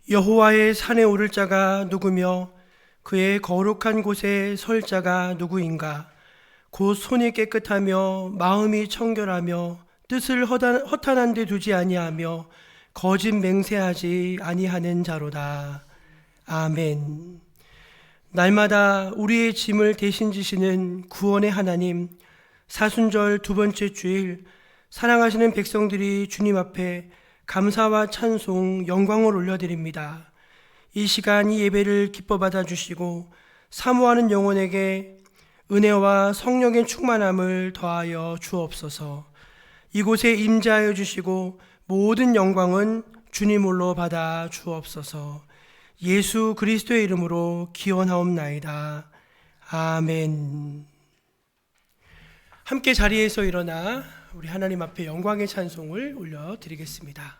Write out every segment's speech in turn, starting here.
여호와의 산에 오를 자가 누구며 그의 거룩한 곳에 설 자가 누구인가? 곧 손이 깨끗하며 마음이 청결하며 뜻을 허탄한 데 두지 아니하며 거짓 맹세하지 아니하는 자로다. 아멘. 날마다 우리의 짐을 대신 지시는 구원의 하나님, 사순절 두 번째 주일, 사랑하시는 백성들이 주님 앞에 감사와 찬송, 영광을 올려드립니다. 이 시간 이 예배를 기뻐 받아주시고 사모하는 영혼에게 은혜와 성령의 충만함을 더하여 주옵소서. 이곳에 임재하여 주시고 모든 영광은 주님 홀로 받아 주옵소서. 예수 그리스도의 이름으로 기원하옵나이다. 아멘. 함께 자리에서 일어나 우리 하나님 앞에 영광의 찬송을 올려드리겠습니다.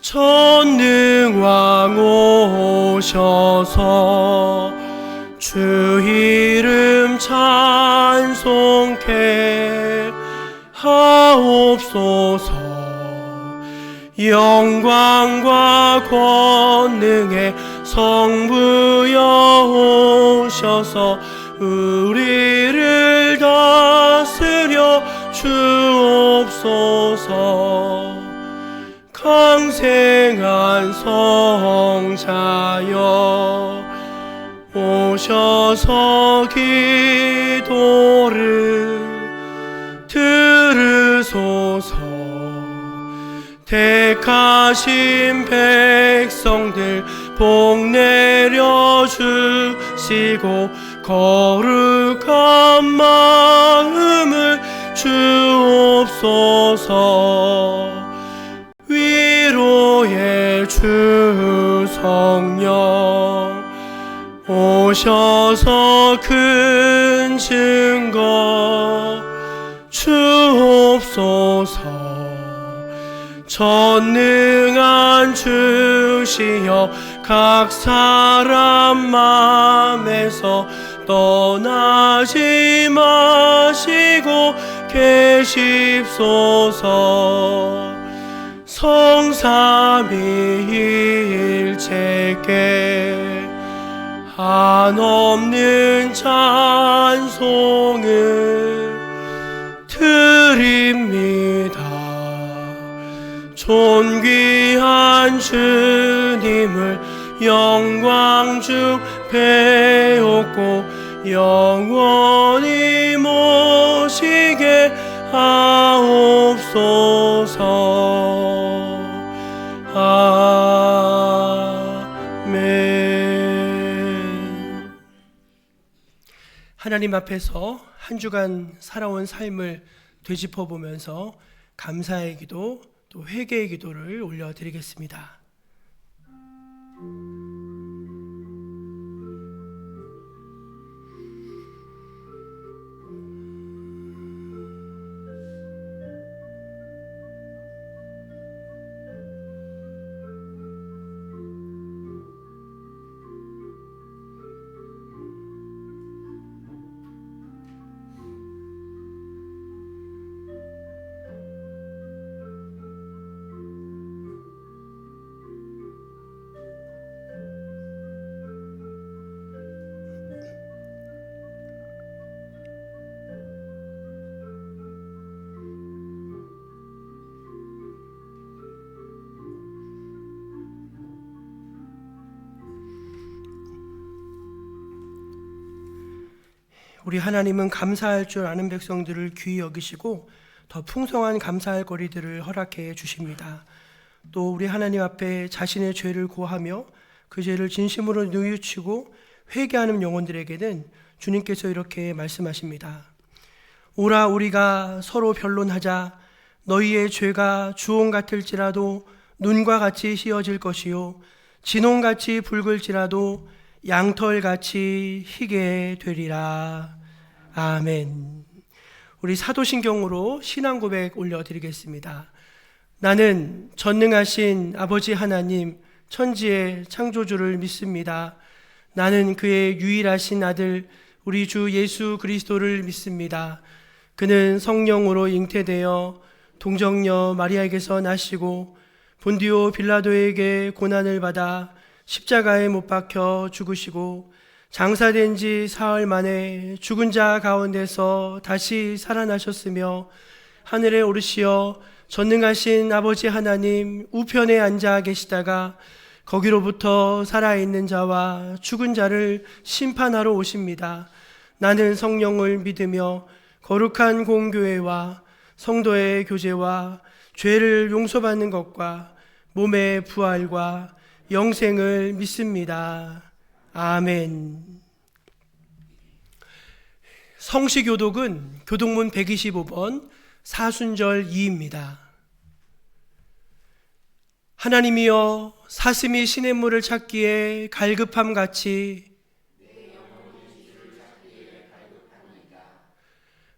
전능왕 오셔서 주 이름 찬송케 하옵소서. 영광과 권능의 성부여 오셔서 우리를 다스려 주옵소서. 강생한 성자여 오셔서 기도를 들으소서. 택하신 백성들 복 내려주시고 거룩한 마음을 주옵소서. 위로의 주 성령 오셔서 큰 증거 주옵소서. 전능한 주시여 각 사람 맘에서 떠나지 마시고 계십소서. 성삼위일체께 한없는 찬송을 드립니다. 존귀한 주님을 영광 중 배웠고 영원히 모시게 하옵소서. 아멘. 하나님 앞에서 한 주간 살아온 삶을 되짚어 보면서 감사의 기도 또 회개의 기도를 올려드리겠습니다. 우리 하나님은 감사할 줄 아는 백성들을 귀히 여기시고 더 풍성한 감사할 거리들을 허락해 주십니다. 또 우리 하나님 앞에 자신의 죄를 고하며 그 죄를 진심으로 뉘우치고 회개하는 영혼들에게는 주님께서 이렇게 말씀하십니다. 오라 우리가 서로 변론하자. 너희의 죄가 주홍 같을지라도 눈과 같이 휘어질 것이요 진홍같이 붉을지라도 양털같이 희게 되리라. 아멘. 우리 사도신경으로 신앙 고백 올려드리겠습니다. 나는 전능하신 아버지 하나님 천지의 창조주를 믿습니다. 나는 그의 유일하신 아들 우리 주 예수 그리스도를 믿습니다. 그는 성령으로 잉태되어 동정녀 마리아에게서 나시고 본디오 빌라도에게 고난을 받아 십자가에 못 박혀 죽으시고 장사된 지 사흘 만에 죽은 자 가운데서 다시 살아나셨으며 하늘에 오르시어 전능하신 아버지 하나님 우편에 앉아 계시다가 거기로부터 살아있는 자와 죽은 자를 심판하러 오십니다. 나는 성령을 믿으며 거룩한 공교회와 성도의 교제와 죄를 용서받는 것과 몸의 부활과 영생을 믿습니다. 아멘. 성시교독은 교독문 125번 사순절 2입니다. 하나님이여 사슴이 시냇물을 찾기에 갈급함 같이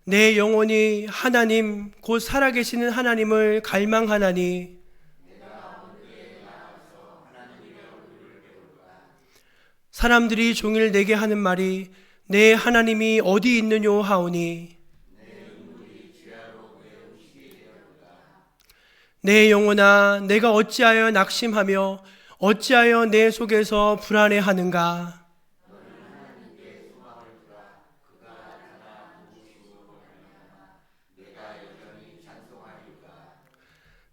내 영혼이 하나님 곧 살아계시는 하나님을 갈망하나니 사람들이 종일 내게 하는 말이 내 하나님이 어디 있느뇨 하오니 내 영혼아 내가 어찌하여 낙심하며 어찌하여 내 속에서 불안해하는가.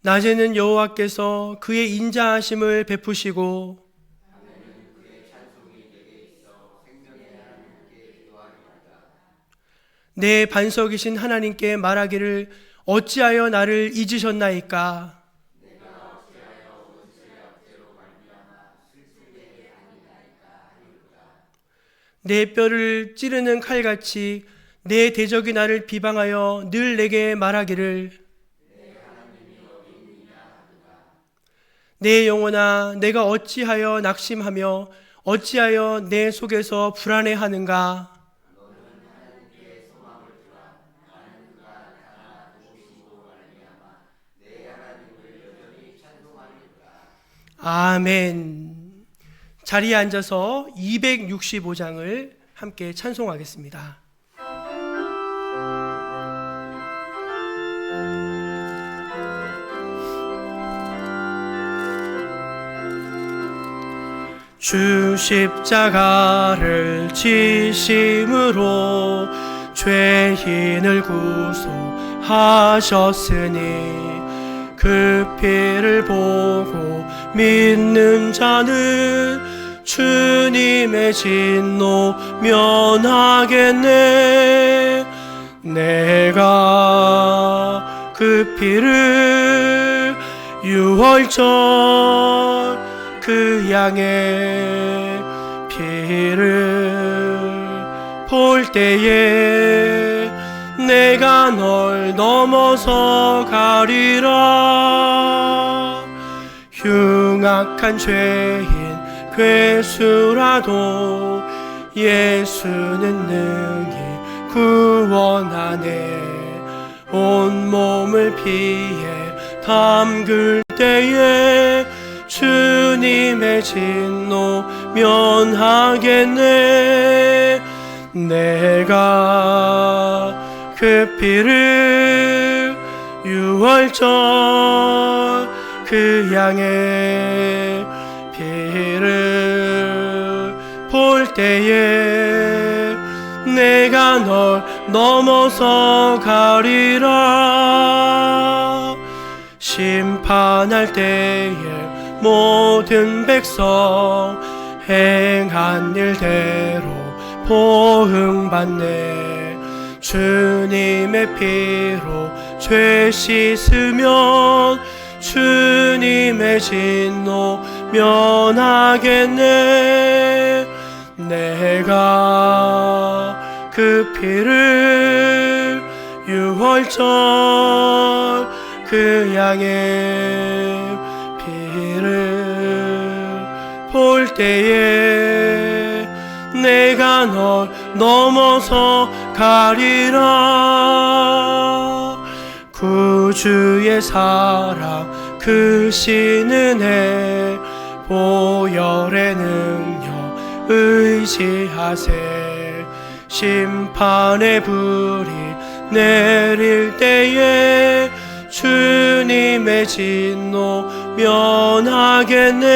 낮에는 여호와께서 그의 인자하심을 베푸시고 내 반석이신 하나님께 말하기를 어찌하여 나를 잊으셨나이까. 내 뼈를 찌르는 칼같이 내 대적이 나를 비방하여 늘 내게 말하기를 내 영혼아 내가 어찌하여 낙심하며 어찌하여 내 속에서 불안해하는가. 아멘. 자리에 앉아서 265장을 함께 찬송하겠습니다. 주 십자가를 지심으로 죄인을 구속하셨으니 그 피를 보고 믿는 자는 주님의 진노 면하겠네. 내가 그 피를 유월절 그 양의 피를 볼 때에 내가 널 넘어서 가리라. 흉악한 죄인 괴수라도 예수는 능히 구원하네. 온몸을 피해 담글 때에 주님의 진노 면하겠네. 내가 그 피를 유월절 그 양의 피를 볼 때에 내가 널 넘어서 가리라. 심판할 때에 모든 백성 행한 일대로 보응받네. 주님의 피로 죄 씻으면 주님의 진노 면하겠네. 내가 그 피를 유월절 그 양의 피를 볼 때에 내가 널 넘어서 가리라. 구주의 사랑 크신 은혜 보혈의 능력 의지하세. 심판의 불이 내릴 때에 주님의 진노 면하겠네.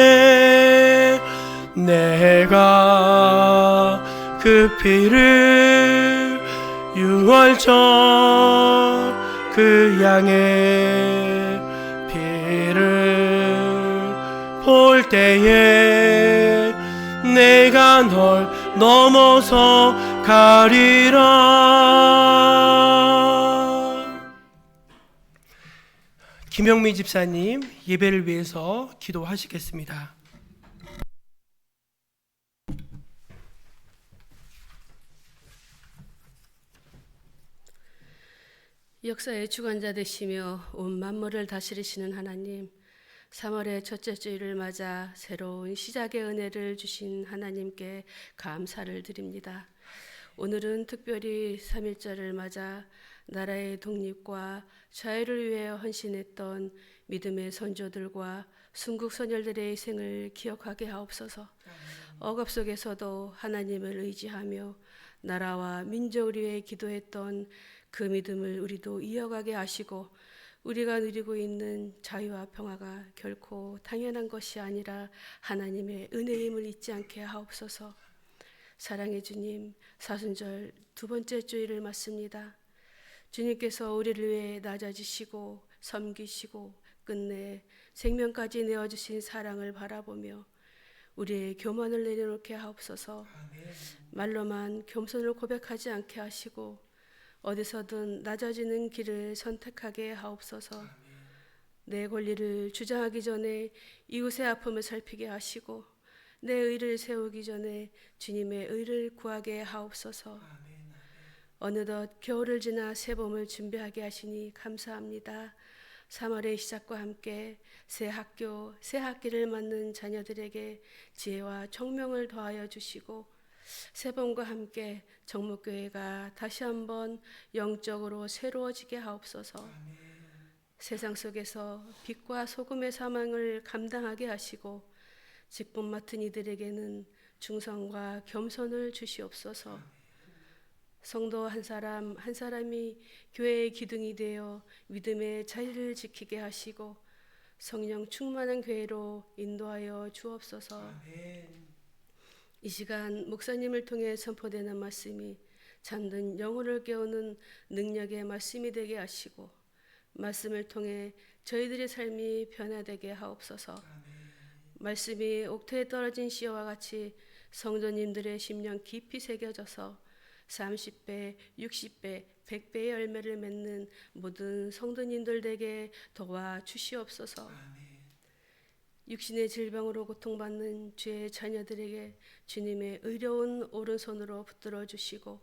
내가 그 피를 유월절 그 양의 피를 볼 때에 내가 널 넘어서 가리라. 김영미 집사님 예배를 위해서 기도하시겠습니다. 역사의 주관자 되시며 온 만물을 다스리시는 하나님, 3월의 첫째 주일을 맞아 새로운 시작의 은혜를 주신 하나님께 감사를 드립니다. 오늘은 특별히 3.1절을 맞아 나라의 독립과 자유를 위해 헌신했던 믿음의 선조들과 순국 선열들의 희생을 기억하게 하옵소서. 억압 속에서도 하나님을 의지하며 나라와 민족을 위해 기도했던 그 믿음을 우리도 이어가게 하시고, 우리가 누리고 있는 자유와 평화가 결코 당연한 것이 아니라 하나님의 은혜임을 잊지 않게 하옵소서. 사랑의 주님, 사순절 두 번째 주일을 맞습니다. 주님께서 우리를 위해 낮아지시고 섬기시고 끝내 생명까지 내어주신 사랑을 바라보며 우리의 교만을 내려놓게 하옵소서. 말로만 겸손을 고백하지 않게 하시고 어디서든 낮아지는 길을 선택하게 하옵소서. 내 권리를 주장하기 전에 이웃의 아픔을 살피게 하시고 내 의를 세우기 전에 주님의 의를 구하게 하옵소서. 어느덧 겨울을 지나 새봄을 준비하게 하시니 감사합니다. 3월의 시작과 함께 새 학교, 새 학기를 맞는 자녀들에게 지혜와 총명을 더하여 주시고 새봄과 함께 정목교회가 다시 한번 영적으로 새로워지게 하옵소서. 세상 속에서 빛과 소금의 사명을 감당하게 하시고 직분 맡은 이들에게는 충성과 겸손을 주시옵소서. 성도 한 사람 한 사람이 교회의 기둥이 되어 믿음의 자리를 지키게 하시고 성령 충만한 교회로 인도하여 주옵소서. 이 시간 목사님을 통해 선포되는 말씀이 잠든 영혼을 깨우는 능력의 말씀이 되게 하시고 말씀을 통해 저희들의 삶이 변화되게 하옵소서. 말씀이 옥토에 떨어진 씨와 같이 성도님들의 심령 깊이 새겨져서 30배, 60배, 100배의 열매를 맺는 모든 성도님들에게 도와주시옵소서. 육신의 질병으로 고통받는 주의 자녀들에게 주님의 의로운 오른손으로 붙들어 주시고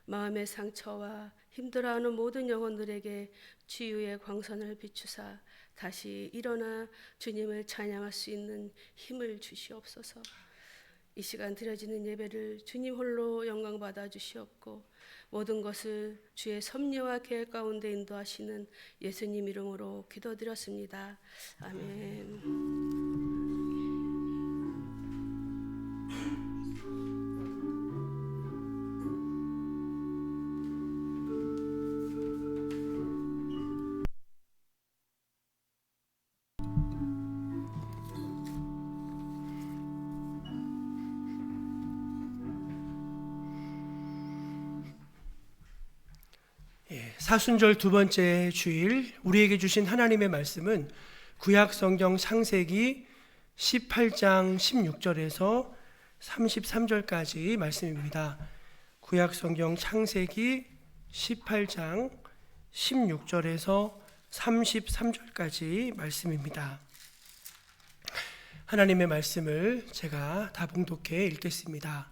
마음의 상처와 힘들어하는 모든 영혼들에게 치유의 광선을 비추사 다시 일어나 주님을 찬양할 수 있는 힘을 주시옵소서. 이 시간 드려지는 예배를 주님 홀로 영광 받아 주시옵고 모든 것을 주의 섭리와 계획 가운데 인도하시는 예수님 이름으로 기도드렸습니다. 아멘. 사순절 두 번째 주일 우리에게 주신 하나님의 말씀은 구약 성경 창세기 18장 16절에서 33절까지 말씀입니다. 구약 성경 창세기 18장 16절에서 33절까지 말씀입니다. 하나님의 말씀을 제가 다 봉독해 읽겠습니다.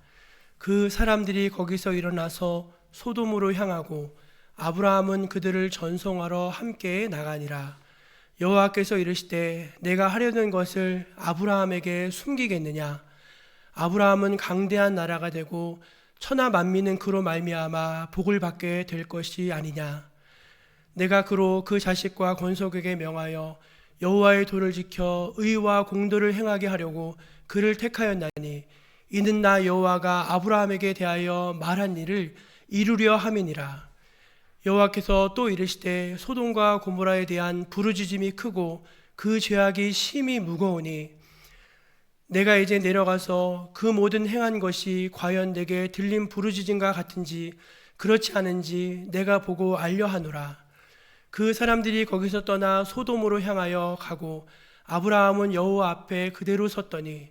그 사람들이 거기서 일어나서 소돔으로 향하고 아브라함은 그들을 전송하러 함께 나가니라. 여호와께서 이르시되 내가 하려는 것을 아브라함에게 숨기겠느냐? 아브라함은 강대한 나라가 되고 천하 만민은 그로 말미암아 복을 받게 될 것이 아니냐? 내가 그로 그 자식과 권속에게 명하여 여호와의 도를 지켜 의와 공도를 행하게 하려고 그를 택하였나니 이는 나 여호와가 아브라함에게 대하여 말한 일을 이루려 함이니라. 여호와께서 또 이르시되 소돔과 고모라에 대한 부르짖음이 크고 그 죄악이 심히 무거우니 내가 이제 내려가서 그 모든 행한 것이 과연 내게 들린 부르짖음과 같은지 그렇지 않은지 내가 보고 알려하노라. 그 사람들이 거기서 떠나 소돔으로 향하여 가고 아브라함은 여호와 앞에 그대로 섰더니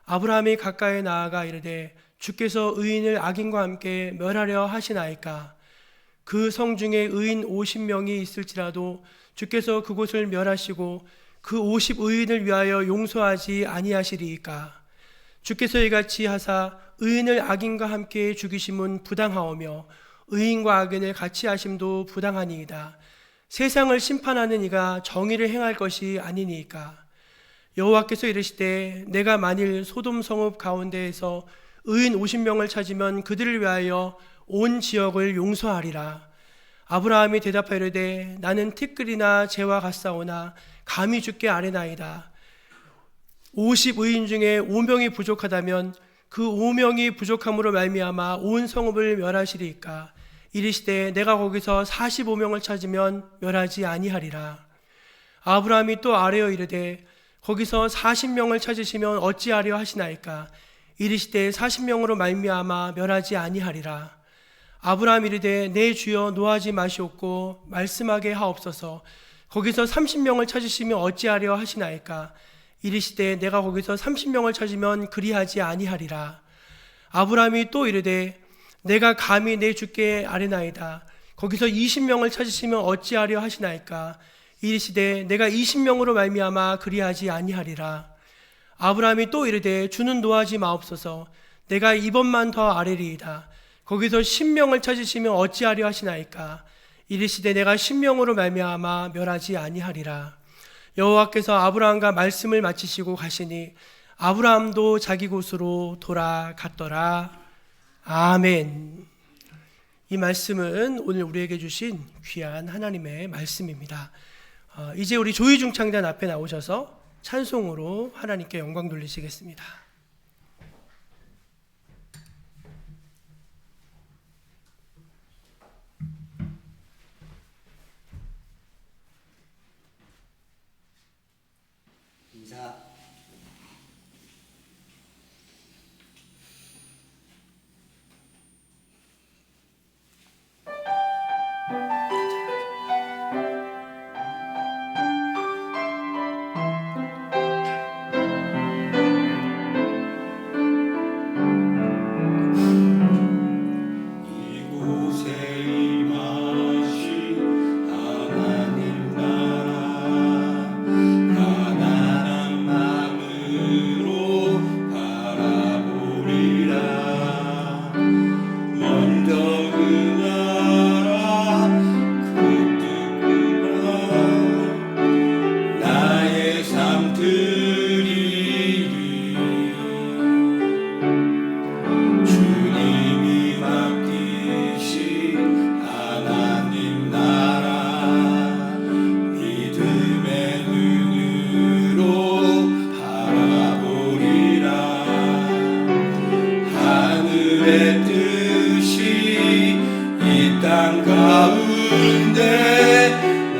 아브라함이 가까이 나아가 이르되 주께서 의인을 악인과 함께 멸하려 하시나이까. 그 성 중에 의인 50명이 있을지라도 주께서 그곳을 멸하시고 그 50의인을 위하여 용서하지 아니하시리이까. 주께서 이같이 하사 의인을 악인과 함께 죽이심은 부당하오며 의인과 악인을 같이 하심도 부당하니이다. 세상을 심판하는 이가 정의를 행할 것이 아니니까. 여호와께서 이르시되 내가 만일 소돔 성읍 가운데에서 의인 50명을 찾으면 그들을 위하여 온 지역을 용서하리라. 아브라함이 대답하이르되 나는 티끌이나 재와 같사오나 감히 주께 아뢰나이다. 50의인 중에 5명이 부족하다면 그 5명이 부족함으로 말미암아 온 성읍을 멸하시리이까. 이르시되 내가 거기서 45명을 찾으면 멸하지 아니하리라. 아브라함이 또 아뢰어 이르되 거기서 40명을 찾으시면 어찌하려 하시나이까. 이르시되 40명으로 말미암아 멸하지 아니하리라. 아브라함 이르되 내 주여 노하지 마시옵고 말씀하게 하옵소서. 거기서 30명을 찾으시면 어찌하려 하시나이까. 이르시되 내가 거기서 30명을 찾으면 그리하지 아니하리라. 아브라함이 또 이르되 내가 감히 내 주께 아뢰나이다. 거기서 20명을 찾으시면 어찌하려 하시나이까. 이르시되 내가 20명으로 말미암아 그리하지 아니하리라. 아브라함이 또 이르되 주는 노하지 마옵소서. 내가 이번만 더 아뢰리이다. 거기서 10명을 찾으시면 어찌하려 하시나이까. 이르시되 내가 10명으로 말미암아 멸하지 아니하리라. 여호와께서 아브라함과 말씀을 마치시고 가시니 아브라함도 자기 곳으로 돌아갔더라. 아멘. 이 말씀은 오늘 우리에게 주신 귀한 하나님의 말씀입니다. 이제 우리 조의중창단 앞에 나오셔서 찬송으로 하나님께 영광 돌리시겠습니다. 인사.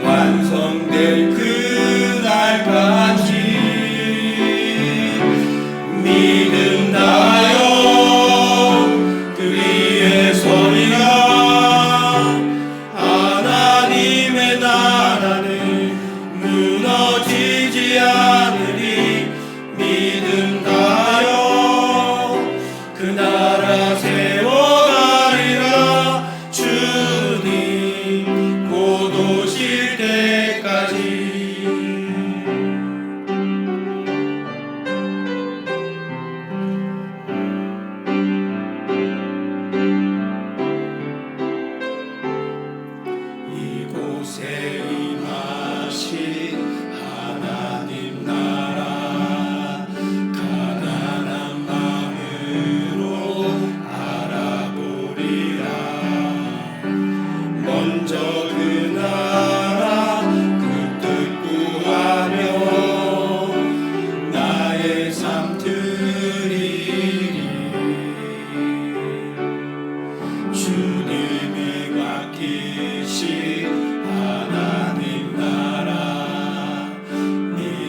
완성될 그날까지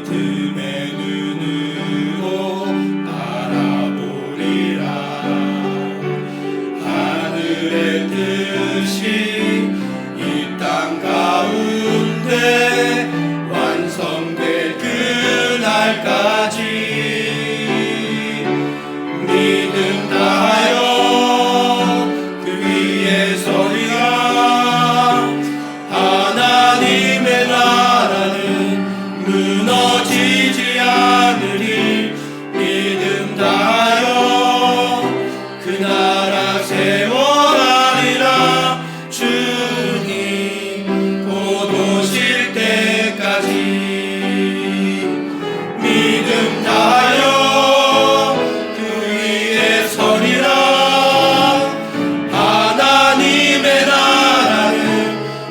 틈의 눈으로 바라보리라. 하늘의 뜻이 이 땅 가운데 완성될 그날까지 믿음 다하여 그 위에 서리라. 하나님의 나라는 무너지지 않으리. 믿음 다하여 그 나라 세워가리라. 주님 곧 오실 때까지 믿음 다하여 그 위에 서리라. 하나님의 나라는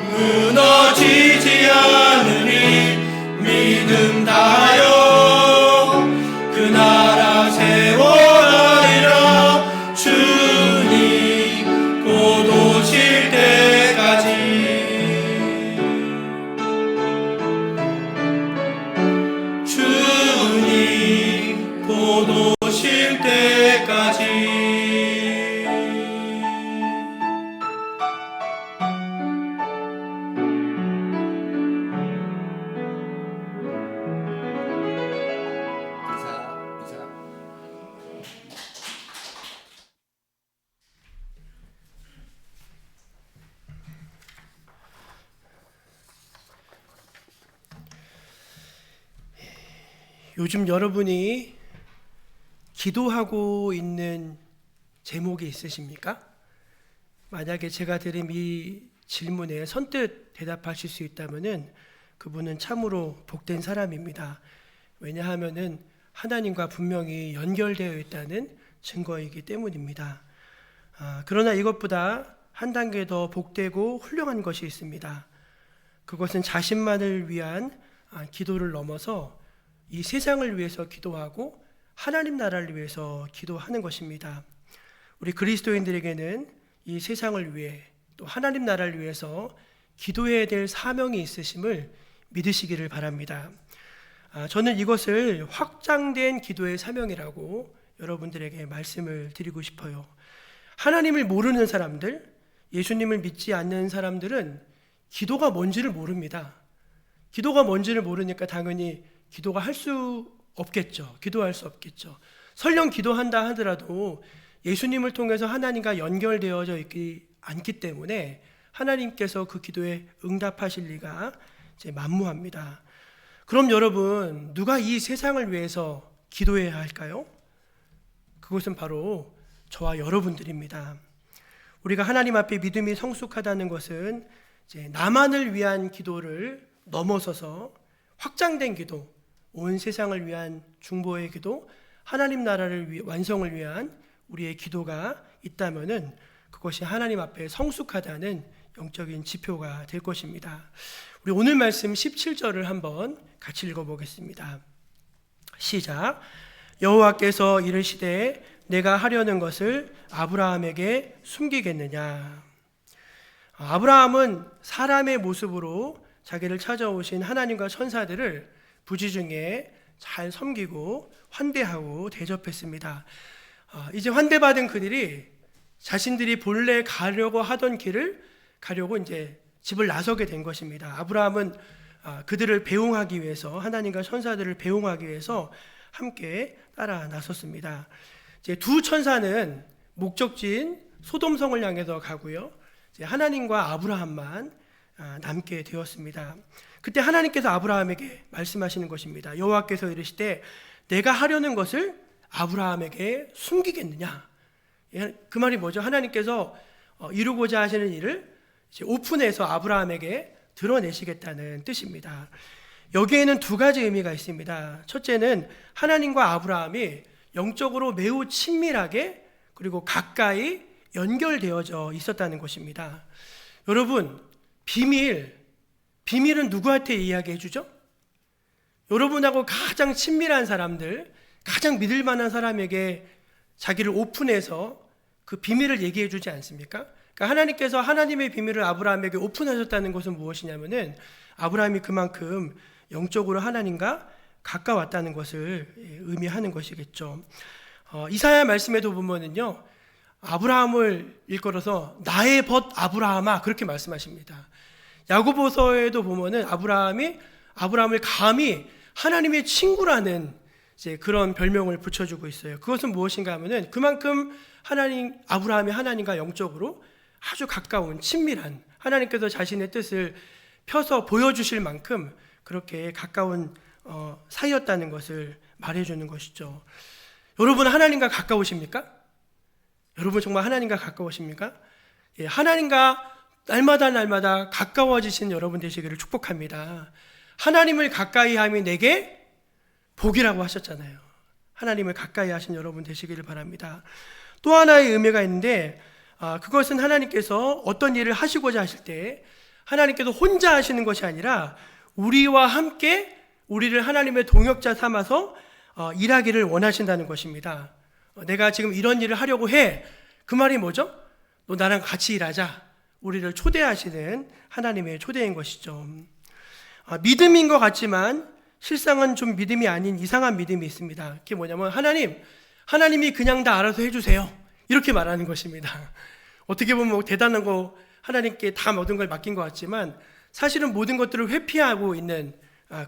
무너지지 않으니 믿음 다하여 그 나라 세워가리라. 주님 곧 오실 때까지. 주님 곧 오실 때까지. 요즘 여러분이 기도하고 있는 제목이 있으십니까? 만약에 제가 드린 이 질문에 선뜻 대답하실 수 있다면은 그분은 참으로 복된 사람입니다. 왜냐하면은 하나님과 분명히 연결되어 있다는 증거이기 때문입니다. 그러나 이것보다 한 단계 더 복되고 훌륭한 것이 있습니다. 그것은 자신만을 위한 기도를 넘어서 이 세상을 위해서 기도하고 하나님 나라를 위해서 기도하는 것입니다. 우리 그리스도인들에게는 이 세상을 위해 또 하나님 나라를 위해서 기도해야 될 사명이 있으심을 믿으시기를 바랍니다. 저는 이것을 확장된 기도의 사명이라고 여러분들에게 말씀을 드리고 싶어요. 하나님을 모르는 사람들, 예수님을 믿지 않는 사람들은 기도가 뭔지를 모릅니다. 기도가 뭔지를 모르니까 당연히 기도가 할 수 없겠죠. 기도할 수 없겠죠. 설령 기도한다 하더라도 예수님을 통해서 하나님과 연결되어져 있지 않기 때문에 하나님께서 그 기도에 응답하실 리가 만무합니다. 그럼 여러분, 누가 이 세상을 위해서 기도해야 할까요? 그것은 바로 저와 여러분들입니다. 우리가 하나님 앞에 믿음이 성숙하다는 것은 이제 나만을 위한 기도를 넘어서서 확장된 기도, 온 세상을 위한 중보의 기도, 하나님 나라를 완성을 위한 우리의 기도가 있다면은 그것이 하나님 앞에 성숙하다는 영적인 지표가 될 것입니다. 우리 오늘 말씀 17절을 한번 같이 읽어보겠습니다. 시작. 여호와께서 이르시되 내가 하려는 것을 아브라함에게 숨기겠느냐. 아브라함은 사람의 모습으로 자기를 찾아오신 하나님과 천사들을 부지중에 잘 섬기고 환대하고 대접했습니다. 이제 환대받은 그들이 자신들이 본래 가려고 하던 길을 가려고 이제 집을 나서게 된 것입니다. 아브라함은 그들을 배웅하기 위해서, 하나님과 천사들을 배웅하기 위해서 함께 따라 나섰습니다. 이제 두 천사는 목적지인 소돔성을 향해서 가고요. 이제 하나님과 아브라함만 남게 되었습니다. 그때 하나님께서 아브라함에게 말씀하시는 것입니다. 여호와께서 이르시되 내가 하려는 것을 아브라함에게 숨기겠느냐. 그 말이 뭐죠? 하나님께서 이루고자 하시는 일을 이제 오픈해서 아브라함에게 드러내시겠다는 뜻입니다. 여기에는 두 가지 의미가 있습니다. 첫째는 하나님과 아브라함이 영적으로 매우 친밀하게 그리고 가까이 연결되어져 있었다는 것입니다. 여러분, 비밀은 누구한테 이야기해 주죠? 여러분하고 가장 친밀한 사람들, 가장 믿을 만한 사람에게 자기를 오픈해서 그 비밀을 얘기해 주지 않습니까? 그러니까 하나님께서 하나님의 비밀을 아브라함에게 오픈하셨다는 것은 무엇이냐면은 아브라함이 그만큼 영적으로 하나님과 가까웠다는 것을 의미하는 것이겠죠. 이사야 말씀에도 보면은요, 아브라함을 일컬어서 나의 벗 아브라함아 그렇게 말씀하십니다. 야고보서에도 보면은 아브라함을 감히 하나님의 친구라는 이제 그런 별명을 붙여주고 있어요. 그것은 무엇인가 하면은 그만큼 아브라함이 하나님과 영적으로 아주 가까운 친밀한, 하나님께서 자신의 뜻을 펴서 보여주실 만큼 그렇게 가까운 사이였다는 것을 말해주는 것이죠. 여러분 하나님과 가까우십니까? 여러분 정말 하나님과 가까우십니까? 예, 하나님과 날마다 가까워지신 여러분 되시기를 축복합니다. 하나님을 가까이 함이 내게 복이라고 하셨잖아요. 하나님을 가까이 하신 여러분 되시기를 바랍니다. 또 하나의 의미가 있는데 그것은 하나님께서 어떤 일을 하시고자 하실 때 하나님께서 혼자 하시는 것이 아니라 우리와 함께 우리를 하나님의 동역자 삼아서 일하기를 원하신다는 것입니다. 내가 지금 이런 일을 하려고 해. 그 말이 뭐죠? 너 나랑 같이 일하자. 우리를 초대하시는 하나님의 초대인 것이죠. 믿음인 것 같지만 실상은 좀 믿음이 아닌 이상한 믿음이 있습니다. 그게 뭐냐면 하나님이 그냥 다 알아서 해주세요. 이렇게 말하는 것입니다. 어떻게 보면 뭐 대단한 거 하나님께 다 모든 걸 맡긴 것 같지만 사실은 모든 것들을 회피하고 있는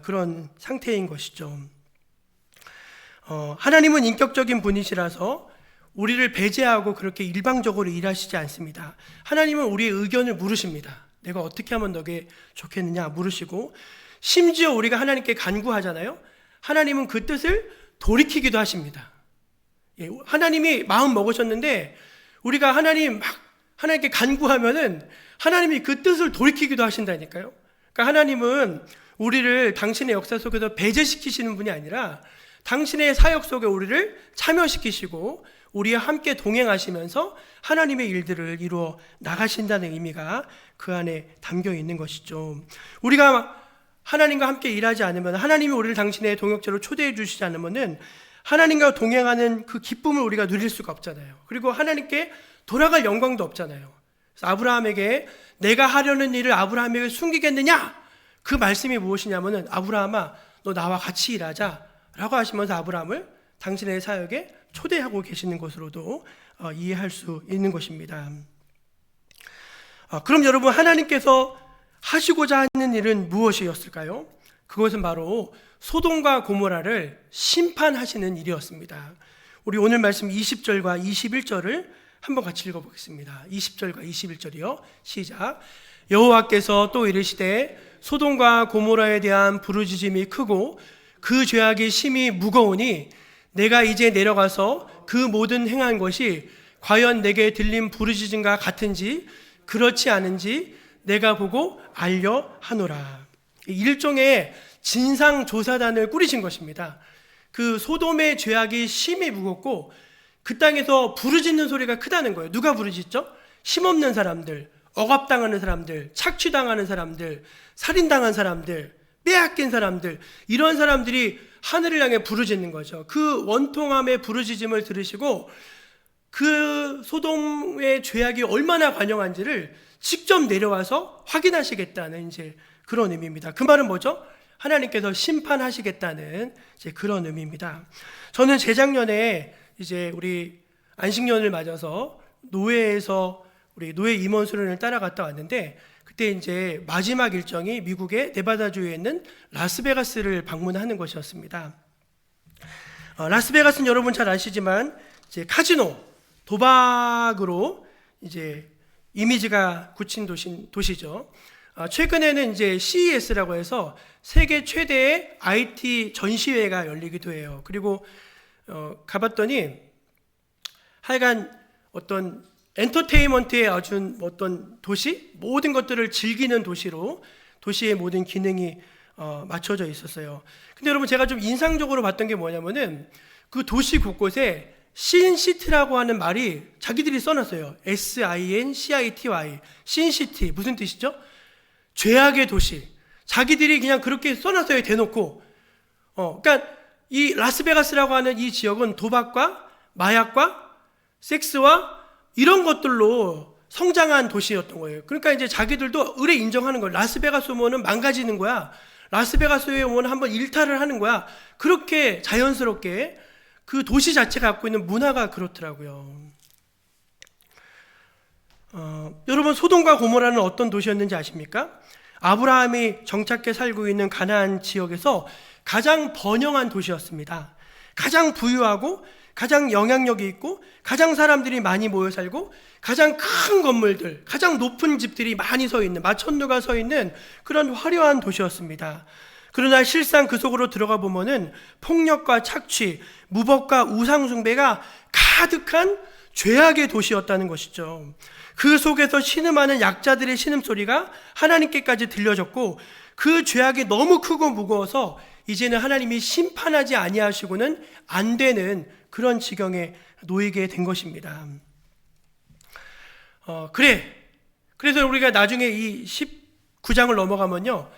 그런 상태인 것이죠. 하나님은 인격적인 분이시라서 우리를 배제하고 그렇게 일방적으로 일하시지 않습니다. 하나님은 우리의 의견을 물으십니다. 내가 어떻게 하면 너게 좋겠느냐 물으시고, 심지어 우리가 하나님께 간구하잖아요. 하나님은 그 뜻을 돌이키기도 하십니다. 예, 하나님이 마음 먹으셨는데 우리가 하나님께 간구하면은 하나님이 그 뜻을 돌이키기도 하신다니까요. 그러니까 하나님은 우리를 당신의 역사 속에서 배제시키시는 분이 아니라 당신의 사역 속에 우리를 참여시키시고 우리와 함께 동행하시면서 하나님의 일들을 이루어 나가신다는 의미가 그 안에 담겨 있는 것이죠. 우리가 하나님과 함께 일하지 않으면, 하나님이 우리를 당신의 동역자로 초대해 주시지 않으면은 하나님과 동행하는 그 기쁨을 우리가 누릴 수가 없잖아요. 그리고 하나님께 돌아갈 영광도 없잖아요. 그래서 아브라함에게 내가 하려는 일을 아브라함에게 숨기겠느냐? 그 말씀이 무엇이냐면은 아브라함아 너 나와 같이 일하자 라고 하시면서 아브라함을 당신의 사역에 초대하고 계시는 것으로도 이해할 수 있는 것입니다. 그럼 여러분 하나님께서 하시고자 하는 일은 무엇이었을까요? 그것은 바로 소돔과 고모라를 심판하시는 일이었습니다. 우리 오늘 말씀 20절과 21절을 한번 같이 읽어보겠습니다. 20절과 21절이요. 시작. 여호와께서 또 이르시되 소돔과 고모라에 대한 부르짖음이 크고 그 죄악이 심히 무거우니 내가 이제 내려가서 그 모든 행한 것이 과연 내게 들린 부르짖음과 같은지 그렇지 않은지 내가 보고 알려 하노라. 일종의 진상조사단을 꾸리신 것입니다. 그 소돔의 죄악이 심히 무겁고 그 땅에서 부르짖는 소리가 크다는 거예요. 누가 부르짖죠? 힘없는 사람들, 억압당하는 사람들, 착취당하는 사람들, 살인당한 사람들, 빼앗긴 사람들, 이런 사람들이 하늘을 향해 부르짖는 거죠. 그 원통함의 부르짖음을 들으시고 그 소돔의 죄악이 얼마나 관영한지를 직접 내려와서 확인하시겠다는 이제 그런 의미입니다. 그 말은 뭐죠? 하나님께서 심판하시겠다는 이제 그런 의미입니다. 저는 재작년에 이제 우리 안식년을 맞아서 노예에서 우리 노예 임원 수련을 따라갔다 왔는데 그때 이제 마지막 일정이 미국의 네바다주에 있는 라스베가스를 방문하는 것이었습니다. 라스베가스는 여러분 잘 아시지만 이제 카지노, 도박으로 이제 이미지가 굳힌 도시죠. 최근에는 이제 CES라고 해서 세계 최대의 IT 전시회가 열리기도 해요. 그리고 가봤더니 하여간 어떤 엔터테인먼트의 아주 어떤 도시, 모든 것들을 즐기는 도시로 도시의 모든 기능이 맞춰져 있었어요. 근데 여러분 제가 좀 인상적으로 봤던 게 뭐냐면은 그 도시 곳곳에 신시티라고 하는 말이 자기들이 써놨어요. SINCITY, 신시티 무슨 뜻이죠? 죄악의 도시. 자기들이 그냥 그렇게 써놨어요. 대놓고. 그러니까 이 라스베가스라고 하는 이 지역은 도박과 마약과 섹스와 이런 것들로 성장한 도시였던 거예요. 그러니까 이제 자기들도 의뢰 인정하는 거예요. 라스베가스 오면은 망가지는 거야. 라스베가스에 오면 한번 일탈을 하는 거야. 그렇게 자연스럽게 그 도시 자체가 갖고 있는 문화가 그렇더라고요. 여러분, 소돔과 고모라는 어떤 도시였는지 아십니까? 아브라함이 정착해 살고 있는 가나안 지역에서 가장 번영한 도시였습니다. 가장 부유하고 가장 영향력이 있고 가장 사람들이 많이 모여 살고 가장 큰 건물들, 가장 높은 집들이 많이 서 있는, 마천루가 서 있는 그런 화려한 도시였습니다. 그러나 실상 그 속으로 들어가 보면은 폭력과 착취, 무법과 우상숭배가 가득한 죄악의 도시였다는 것이죠. 그 속에서 신음하는 약자들의 신음소리가 하나님께까지 들려졌고, 그 죄악이 너무 크고 무거워서 이제는 하나님이 심판하지 아니하시고는 안 되는 그런 지경에 놓이게 된 것입니다. 그래서 우리가 나중에 이 19장을 넘어가면요,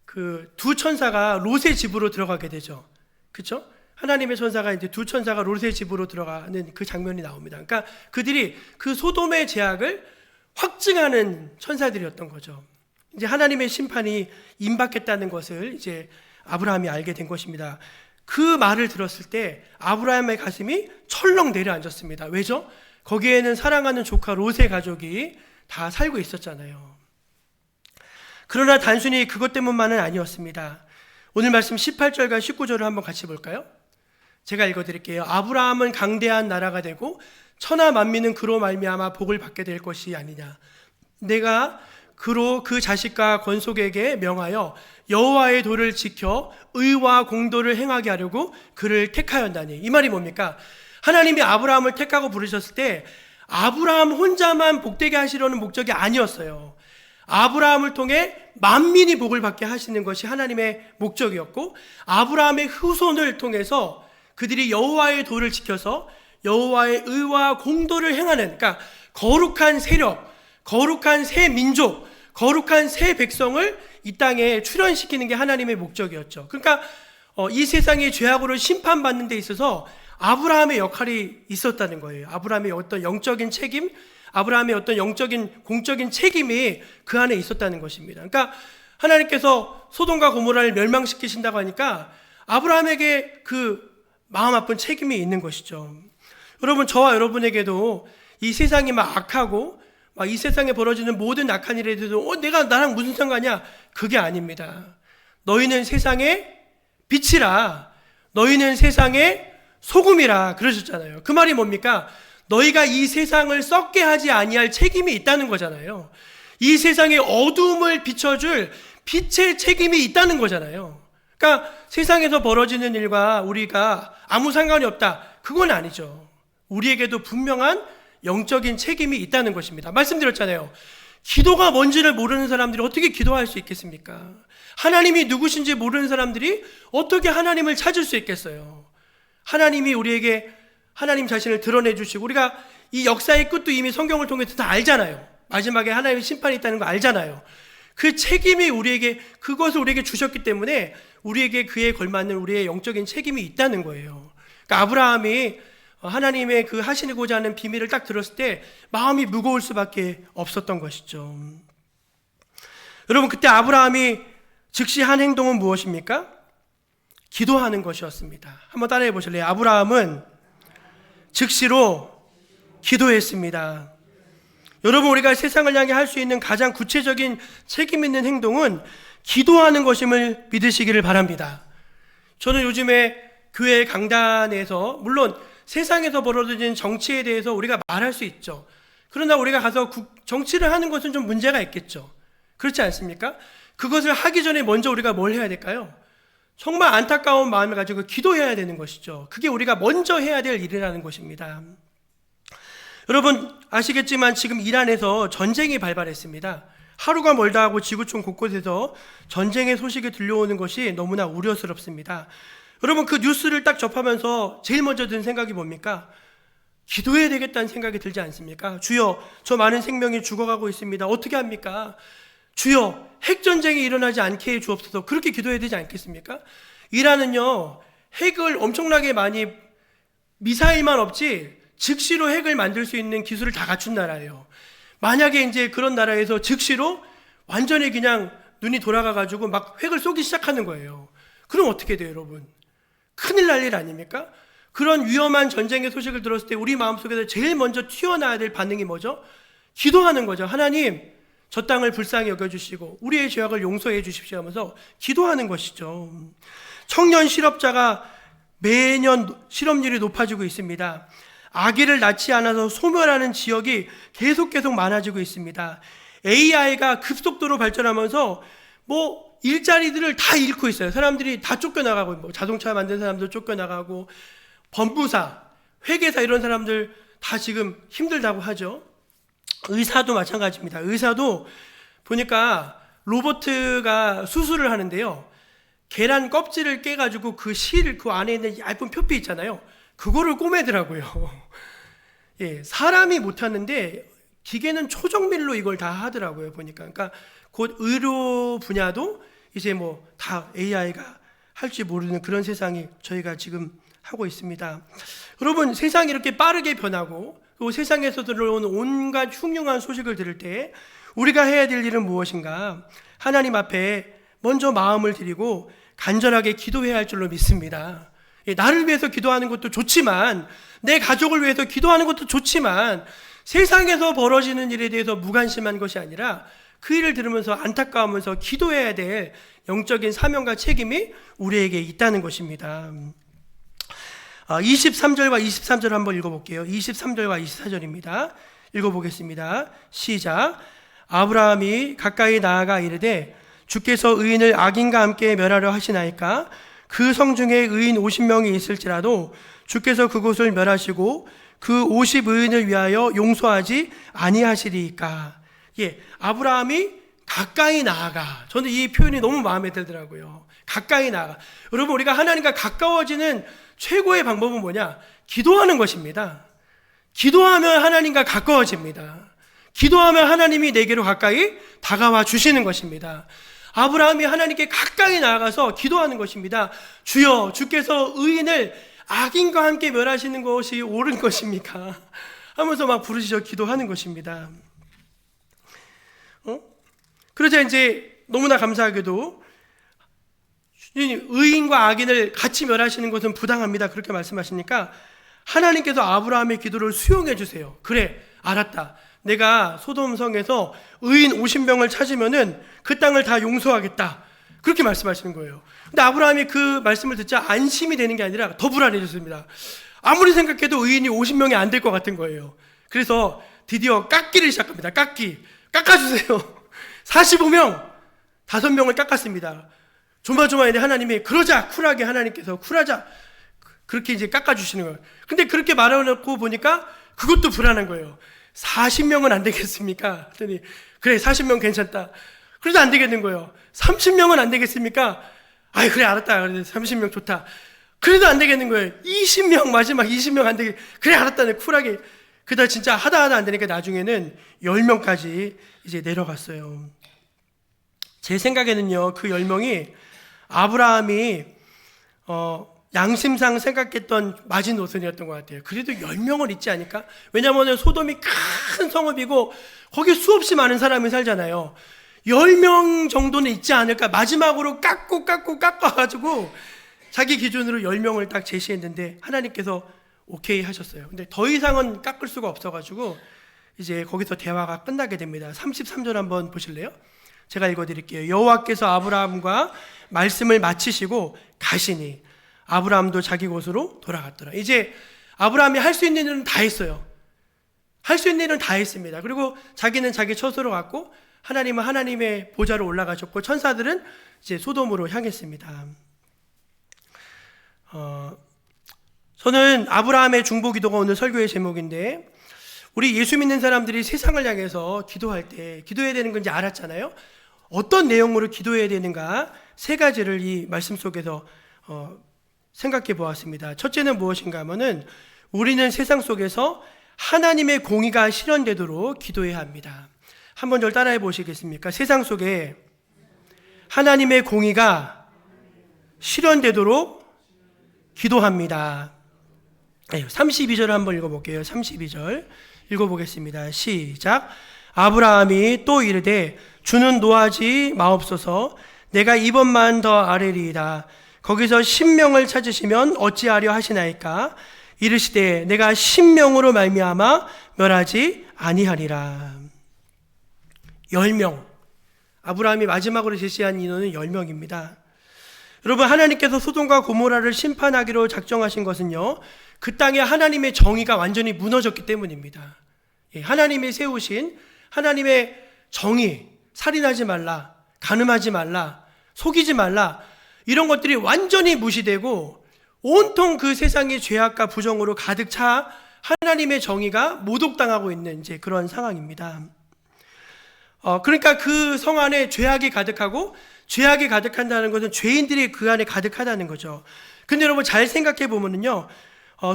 그 두 천사가 롯의 집으로 들어가게 되죠. 그렇죠? 하나님의 천사가 이제 두 천사가 롯의 집으로 들어가는 그 장면이 나옵니다. 그러니까 그들이 그 소돔의 죄악을 확증하는 천사들이었던 거죠. 이제 하나님의 심판이 임박했다는 것을 이제 아브라함이 알게 된 것입니다. 그 말을 들었을 때 아브라함의 가슴이 철렁 내려앉았습니다. 왜죠? 거기에는 사랑하는 조카 롯의 가족이 다 살고 있었잖아요. 그러나 단순히 그것 때문만은 아니었습니다. 오늘 말씀 18절과 19절을 한번 같이 볼까요? 제가 읽어드릴게요. 아브라함은 강대한 나라가 되고 천하 만민은 그로 말미암아 복을 받게 될 것이 아니냐. 내가 그로 그 자식과 건속에게 명하여 여호와의 도를 지켜 의와 공도를 행하게 하려고 그를 택하였다니. 이 말이 뭡니까? 하나님이 아브라함을 택하고 부르셨을 때 아브라함 혼자만 복되게 하시려는 목적이 아니었어요. 아브라함을 통해 만민이 복을 받게 하시는 것이 하나님의 목적이었고, 아브라함의 후손을 통해서 그들이 여호와의 도를 지켜서 여호와의 의와 공도를 행하는, 그러니까 거룩한 세력, 거룩한 새 민족, 거룩한 새 백성을 이 땅에 출현시키는 게 하나님의 목적이었죠. 그러니까 이 세상의 죄악으로 심판받는 데 있어서 아브라함의 역할이 있었다는 거예요. 아브라함의 어떤 영적인 책임, 아브라함의 어떤 영적인 공적인 책임이 그 안에 있었다는 것입니다. 그러니까 하나님께서 소돔과 고모라를 멸망시키신다고 하니까 아브라함에게 그 마음 아픈 책임이 있는 것이죠. 여러분, 저와 여러분에게도 이 세상이 막 악하고 이 세상에 벌어지는 모든 악한 일에 대해서 내가 나랑 무슨 상관이야? 그게 아닙니다. 너희는 세상의 빛이라, 너희는 세상의 소금이라 그러셨잖아요. 그 말이 뭡니까? 너희가 이 세상을 썩게 하지 아니할 책임이 있다는 거잖아요. 이 세상의 어두움을 비춰줄 빛의 책임이 있다는 거잖아요. 그러니까 세상에서 벌어지는 일과 우리가 아무 상관이 없다, 그건 아니죠. 우리에게도 분명한 영적인 책임이 있다는 것입니다. 말씀드렸잖아요. 기도가 뭔지를 모르는 사람들이 어떻게 기도할 수 있겠습니까? 하나님이 누구신지 모르는 사람들이 어떻게 하나님을 찾을 수 있겠어요? 하나님이 우리에게 하나님 자신을 드러내 주시고, 우리가 이 역사의 끝도 이미 성경을 통해서 다 알잖아요. 마지막에 하나님의 심판이 있다는 거 알잖아요. 그 책임이 우리에게, 그것을 우리에게 주셨기 때문에 우리에게 그에 걸맞는 우리의 영적인 책임이 있다는 거예요. 그러니까 아브라함이 하나님의 그 하시고자 하는 비밀을 딱 들었을 때 마음이 무거울 수밖에 없었던 것이죠. 여러분, 그때 아브라함이 즉시 한 행동은 무엇입니까? 기도하는 것이었습니다. 한번 따라해 보실래요? 아브라함은 즉시로 기도했습니다. 여러분, 우리가 세상을 향해 할 수 있는 가장 구체적인 책임 있는 행동은 기도하는 것임을 믿으시기를 바랍니다. 저는 요즘에 교회 강단에서 물론 세상에서 벌어지는 정치에 대해서 우리가 말할 수 있죠. 그러나 우리가 가서 정치를 하는 것은 좀 문제가 있겠죠. 그렇지 않습니까? 그것을 하기 전에 먼저 우리가 뭘 해야 될까요? 정말 안타까운 마음을 가지고 기도해야 되는 것이죠. 그게 우리가 먼저 해야 될 일이라는 것입니다. 여러분 아시겠지만 지금 이란에서 전쟁이 발발했습니다. 하루가 멀다 하고 지구촌 곳곳에서 전쟁의 소식이 들려오는 것이 너무나 우려스럽습니다. 여러분, 그 뉴스를 딱 접하면서 제일 먼저 든 생각이 뭡니까? 기도해야 되겠다는 생각이 들지 않습니까? 주여, 저 많은 생명이 죽어가고 있습니다. 어떻게 합니까? 주여, 핵전쟁이 일어나지 않게 해 주옵소서. 그렇게 기도해야 되지 않겠습니까? 이란은요, 핵을 엄청나게 많이, 미사일만 없지 즉시로 핵을 만들 수 있는 기술을 다 갖춘 나라예요. 만약에 이제 그런 나라에서 즉시로 완전히 그냥 눈이 돌아가가지고 막 획을 쏘기 시작하는 거예요. 그럼 어떻게 돼요, 여러분? 큰일 날 일 아닙니까? 그런 위험한 전쟁의 소식을 들었을 때 우리 마음속에서 제일 먼저 튀어나와야 될 반응이 뭐죠? 기도하는 거죠. 하나님, 저 땅을 불쌍히 여겨주시고 우리의 죄악을 용서해 주십시오 하면서 기도하는 것이죠. 청년 실업자가 매년 실업률이 높아지고 있습니다. 아기를 낳지 않아서 소멸하는 지역이 계속 많아지고 있습니다. AI가 급속도로 발전하면서 일자리들을 다 잃고 있어요. 사람들이 다 쫓겨나가고, 자동차 만드는 사람도 쫓겨나가고, 법무사, 회계사 이런 사람들 다 지금 힘들다고 하죠. 의사도 마찬가지입니다. 의사도 보니까 로봇가 수술을 하는데요. 계란 껍질을 깨가지고 그 안에 있는 얇은 표피 있잖아요. 그거를 꼬매더라고요. 예, 사람이 못하는데 기계는 초정밀로 이걸 다 하더라고요. 보니까. 그러니까 곧 의료 분야도 이제 다 AI가 할지 모르는 그런 세상이 저희가 지금 하고 있습니다. 여러분, 세상이 이렇게 빠르게 변하고 그 세상에서 들어오는 온갖 흉흉한 소식을 들을 때 우리가 해야 될 일은 무엇인가? 하나님 앞에 먼저 마음을 드리고 간절하게 기도해야 할 줄로 믿습니다. 나를 위해서 기도하는 것도 좋지만, 내 가족을 위해서 기도하는 것도 좋지만, 세상에서 벌어지는 일에 대해서 무관심한 것이 아니라 그 일을 들으면서 안타까우면서 기도해야 될 영적인 사명과 책임이 우리에게 있다는 것입니다. 23절과 23절 한번 읽어볼게요. 23절과 24절입니다. 읽어보겠습니다. 시작. 아브라함이 가까이 나아가 이르되 주께서 의인을 악인과 함께 멸하려 하시나이까? 그 성 중에 의인 50명이 있을지라도 주께서 그곳을 멸하시고 그 50의인을 위하여 용서하지 아니하시리이까? 예, 아브라함이 가까이 나아가. 저는 이 표현이 너무 마음에 들더라고요. 가까이 나아가. 여러분, 우리가 하나님과 가까워지는 최고의 방법은 뭐냐? 기도하는 것입니다. 기도하면 하나님과 가까워집니다. 기도하면 하나님이 내게로 가까이 다가와 주시는 것입니다. 아브라함이 하나님께 가까이 나아가서 기도하는 것입니다. 주여, 주께서 의인을 악인과 함께 멸하시는 것이 옳은 것입니까? 하면서 막 부르짖어 기도하는 것입니다. 그러자 이제 너무나 감사하게도 의인과 악인을 같이 멸하시는 것은 부당합니다. 그렇게 말씀하시니까 하나님께서 아브라함의 기도를 수용해 주세요. 그래, 알았다. 내가 소돔 성에서 의인 50명을 찾으면은 그 땅을 다 용서하겠다. 그렇게 말씀하시는 거예요. 근데 아브라함이 그 말씀을 듣자 안심이 되는 게 아니라 더 불안해졌습니다. 아무리 생각해도 의인이 50명이 안 될 것 같은 거예요. 그래서 드디어 깎기를 시작합니다. 깎아주세요. 45명, 5명을 깎았습니다. 조마조마했는데 하나님이 그러자, 쿨하게 하나님께서 쿨하자. 그렇게 이제 깎아주시는 거예요. 근데 그렇게 말해놓고 보니까 그것도 불안한 거예요. 40명은 안 되겠습니까? 그랬더니 그래, 40명 괜찮다. 그래도 안 되겠는 거예요. 30명은 안 되겠습니까? 아이, 그래, 알았다. 그래, 30명 좋다. 그래도 안 되겠는 거예요. 20명, 마지막 20명 안 되겠. 그래, 알았다. 쿨하게. 그러다 진짜 하다 안 되니까 나중에는 10명까지 이제 내려갔어요. 제 생각에는요, 그 10명이 아브라함이 양심상 생각했던 마지노선이었던 것 같아요. 그래도 10명은 있지 않을까? 왜냐하면 소돔이 큰 성읍이고 거기 수없이 많은 사람이 살잖아요. 10명 정도는 있지 않을까? 마지막으로 깎아가지고 자기 기준으로 10명을 딱 제시했는데 하나님께서 오케이 하셨어요. 근데 더 이상은 깎을 수가 없어가지고 이제 거기서 대화가 끝나게 됩니다. 33절 한번 보실래요? 제가 읽어드릴게요. 여호와께서 아브라함과 말씀을 마치시고 가시니 아브라함도 자기 곳으로 돌아갔더라. 이제 아브라함이 할 수 있는 일은 다 했어요. 할 수 있는 일은 다 했습니다. 그리고 자기는 자기 처소로 갔고 하나님은 하나님의 보좌로 올라가셨고 천사들은 이제 소돔으로 향했습니다. 저는 아브라함의 중보기도가 오늘 설교의 제목인데, 우리 예수 믿는 사람들이 세상을 향해서 기도할 때 기도해야 되는 건지 알았잖아요. 어떤 내용으로 기도해야 되는가 3가지를 이 말씀 속에서 생각해 보았습니다. 첫째는 무엇인가 하면은 우리는 세상 속에서 하나님의 공의가 실현되도록 기도해야 합니다. 한번 저를 따라해 보시겠습니까? 세상 속에 하나님의 공의가 실현되도록 기도합니다. 32절 한번 읽어볼게요. 32절 읽어보겠습니다. 시작. 아브라함이 또 이르되 주는 노하지 마옵소서. 내가 이번만 더 아뢰리이다. 거기서 10명을 찾으시면 어찌하려 하시나이까. 이르시되 내가 10명으로 말미암아 멸하지 아니하리라. 10명. 아브라함이 마지막으로 제시한 인원은 10명입니다. 여러분, 하나님께서 소돔과 고모라를 심판하기로 작정하신 것은요, 그 땅에 하나님의 정의가 완전히 무너졌기 때문입니다. 하나님이 세우신 하나님의 정의, 살인하지 말라, 간음하지 말라, 속이지 말라, 이런 것들이 완전히 무시되고 온통 그 세상의 죄악과 부정으로 가득 차 하나님의 정의가 모독당하고 있는 이제 그런 상황입니다. 그러니까 그 성 안에 죄악이 가득하고, 죄악이 가득한다는 것은 죄인들이 그 안에 가득하다는 거죠. 근데 여러분 잘 생각해 보면은요,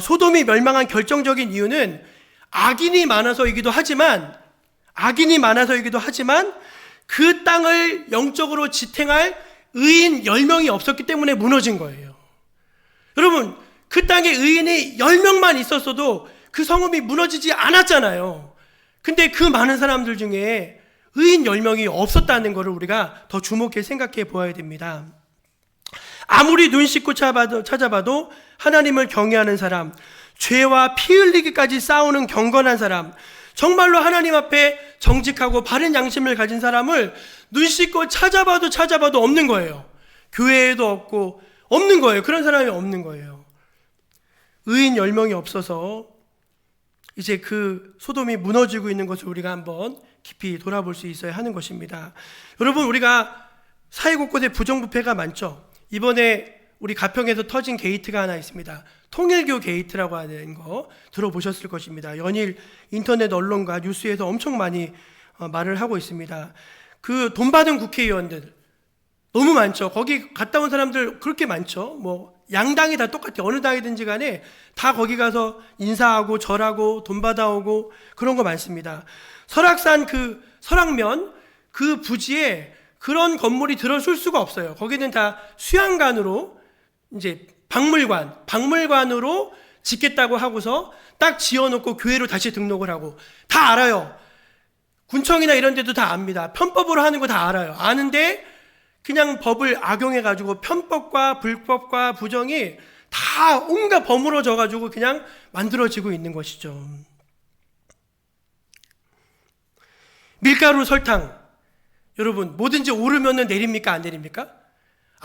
소돔이 멸망한 결정적인 이유는 악인이 많아서이기도 하지만 그 땅을 영적으로 지탱할 의인 10명이 없었기 때문에 무너진 거예요. 여러분, 그 땅에 의인이 10명만 있었어도 그 성읍이 무너지지 않았잖아요. 근데 그 많은 사람들 중에 의인 10명이 없었다는 것을 우리가 더 주목해 생각해 보아야 됩니다. 아무리 눈 씻고 찾아봐도 하나님을 경외하는 사람, 죄와 피 흘리기까지 싸우는 경건한 사람, 정말로 하나님 앞에 정직하고 바른 양심을 가진 사람을 눈 씻고 찾아봐도 없는 거예요. 교회에도 없는 거예요. 그런 사람이 없는 거예요. 의인 10명이 없어서 이제 그 소돔이 무너지고 있는 것을 우리가 한번 깊이 돌아볼 수 있어야 하는 것입니다. 여러분, 우리가 사회 곳곳에 부정부패가 많죠. 이번에 우리 가평에서 터진 게이트가 하나 있습니다. 통일교 게이트라고 하는 거 들어보셨을 것입니다. 연일 인터넷 언론과 뉴스에서 엄청 많이 말을 하고 있습니다. 그 돈 받은 국회의원들 너무 많죠. 거기 갔다 온 사람들 그렇게 많죠. 뭐 양당이 다 똑같아요. 어느 당이든지 간에 다 거기 가서 인사하고 절하고 돈 받아오고 그런 거 많습니다. 설악산 그 설악면 그 부지에 그런 건물이 들어설 수가 없어요. 거기는 다 수양관으로 이제 박물관으로 짓겠다고 하고서 딱 지어놓고 교회로 다시 등록을 하고, 다 알아요. 군청이나 이런 데도 다 압니다. 편법으로 하는 거 다 알아요. 아는데 그냥 법을 악용해가지고 편법과 불법과 부정이 다 온갖 버무러져가지고 그냥 만들어지고 있는 것이죠. 밀가루, 설탕, 여러분 뭐든지 오르면은 내립니까? 안 내립니까?